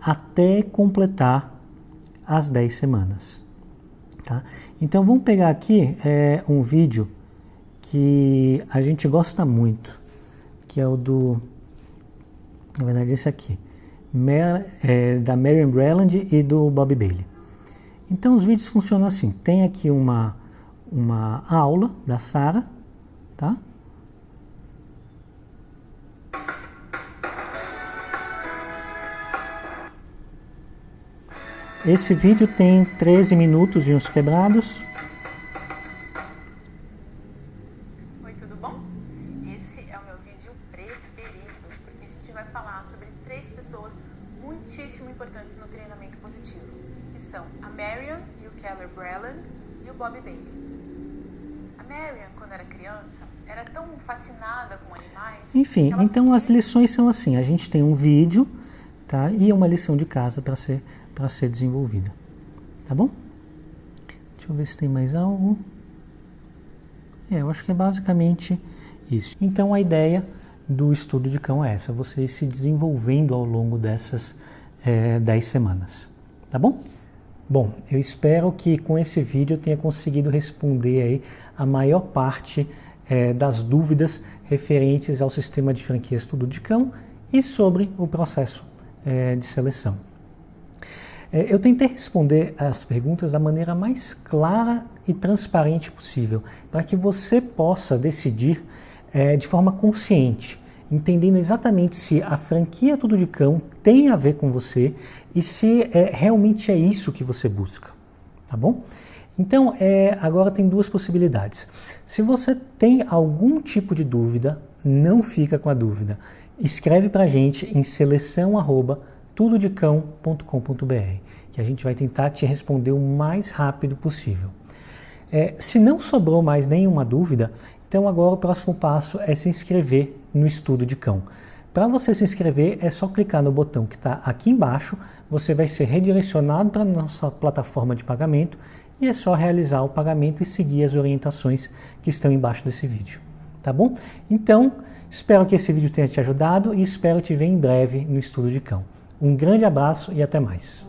até completar as 10 semanas. Tá? Então vamos pegar aqui um vídeo que a gente gosta muito, que é o na verdade esse aqui, da Marion Breland e do Bob Bailey. Então os vídeos funcionam assim, tem aqui uma aula da Sara, tá? Esse vídeo tem 13 minutos e uns quebrados. Oi, tudo bom? Esse é o meu vídeo preferido, porque a gente vai falar sobre 3 pessoas muitíssimo importantes no treinamento positivo, que são a Marian e o Keller Breland e o Bob Bailey. A Marian, quando era criança, era tão fascinada com animais... Enfim, então as lições são assim, a gente tem um vídeo, tá? E uma lição de casa para ser desenvolvida, tá bom? Deixa eu ver se tem mais algo. Eu acho que é basicamente isso. Então a ideia do estudo de cão é essa, você ir se desenvolvendo ao longo dessas 10 semanas, tá bom? Bom, eu espero que com esse vídeo eu tenha conseguido responder aí a maior parte das dúvidas referentes ao sistema de franquia estudo de cão e sobre o processo de seleção. Eu tentei responder as perguntas da maneira mais clara e transparente possível, para que você possa decidir de forma consciente, entendendo exatamente se a franquia Tudo de Cão tem a ver com você e se realmente é isso que você busca, tá bom? Então, agora tem duas possibilidades. Se você tem algum tipo de dúvida, não fica com a dúvida. Escreve para a gente em seleção@tudodecão.com.br, que a gente vai tentar te responder o mais rápido possível. Se não sobrou mais nenhuma dúvida, então agora o próximo passo é se inscrever no estudo de cão. Para você se inscrever, é só clicar no botão que está aqui embaixo, você vai ser redirecionado para a nossa plataforma de pagamento e é só realizar o pagamento e seguir as orientações que estão embaixo desse vídeo, tá bom? Então, espero que esse vídeo tenha te ajudado e espero te ver em breve no estudo de cão. Um grande abraço e até mais!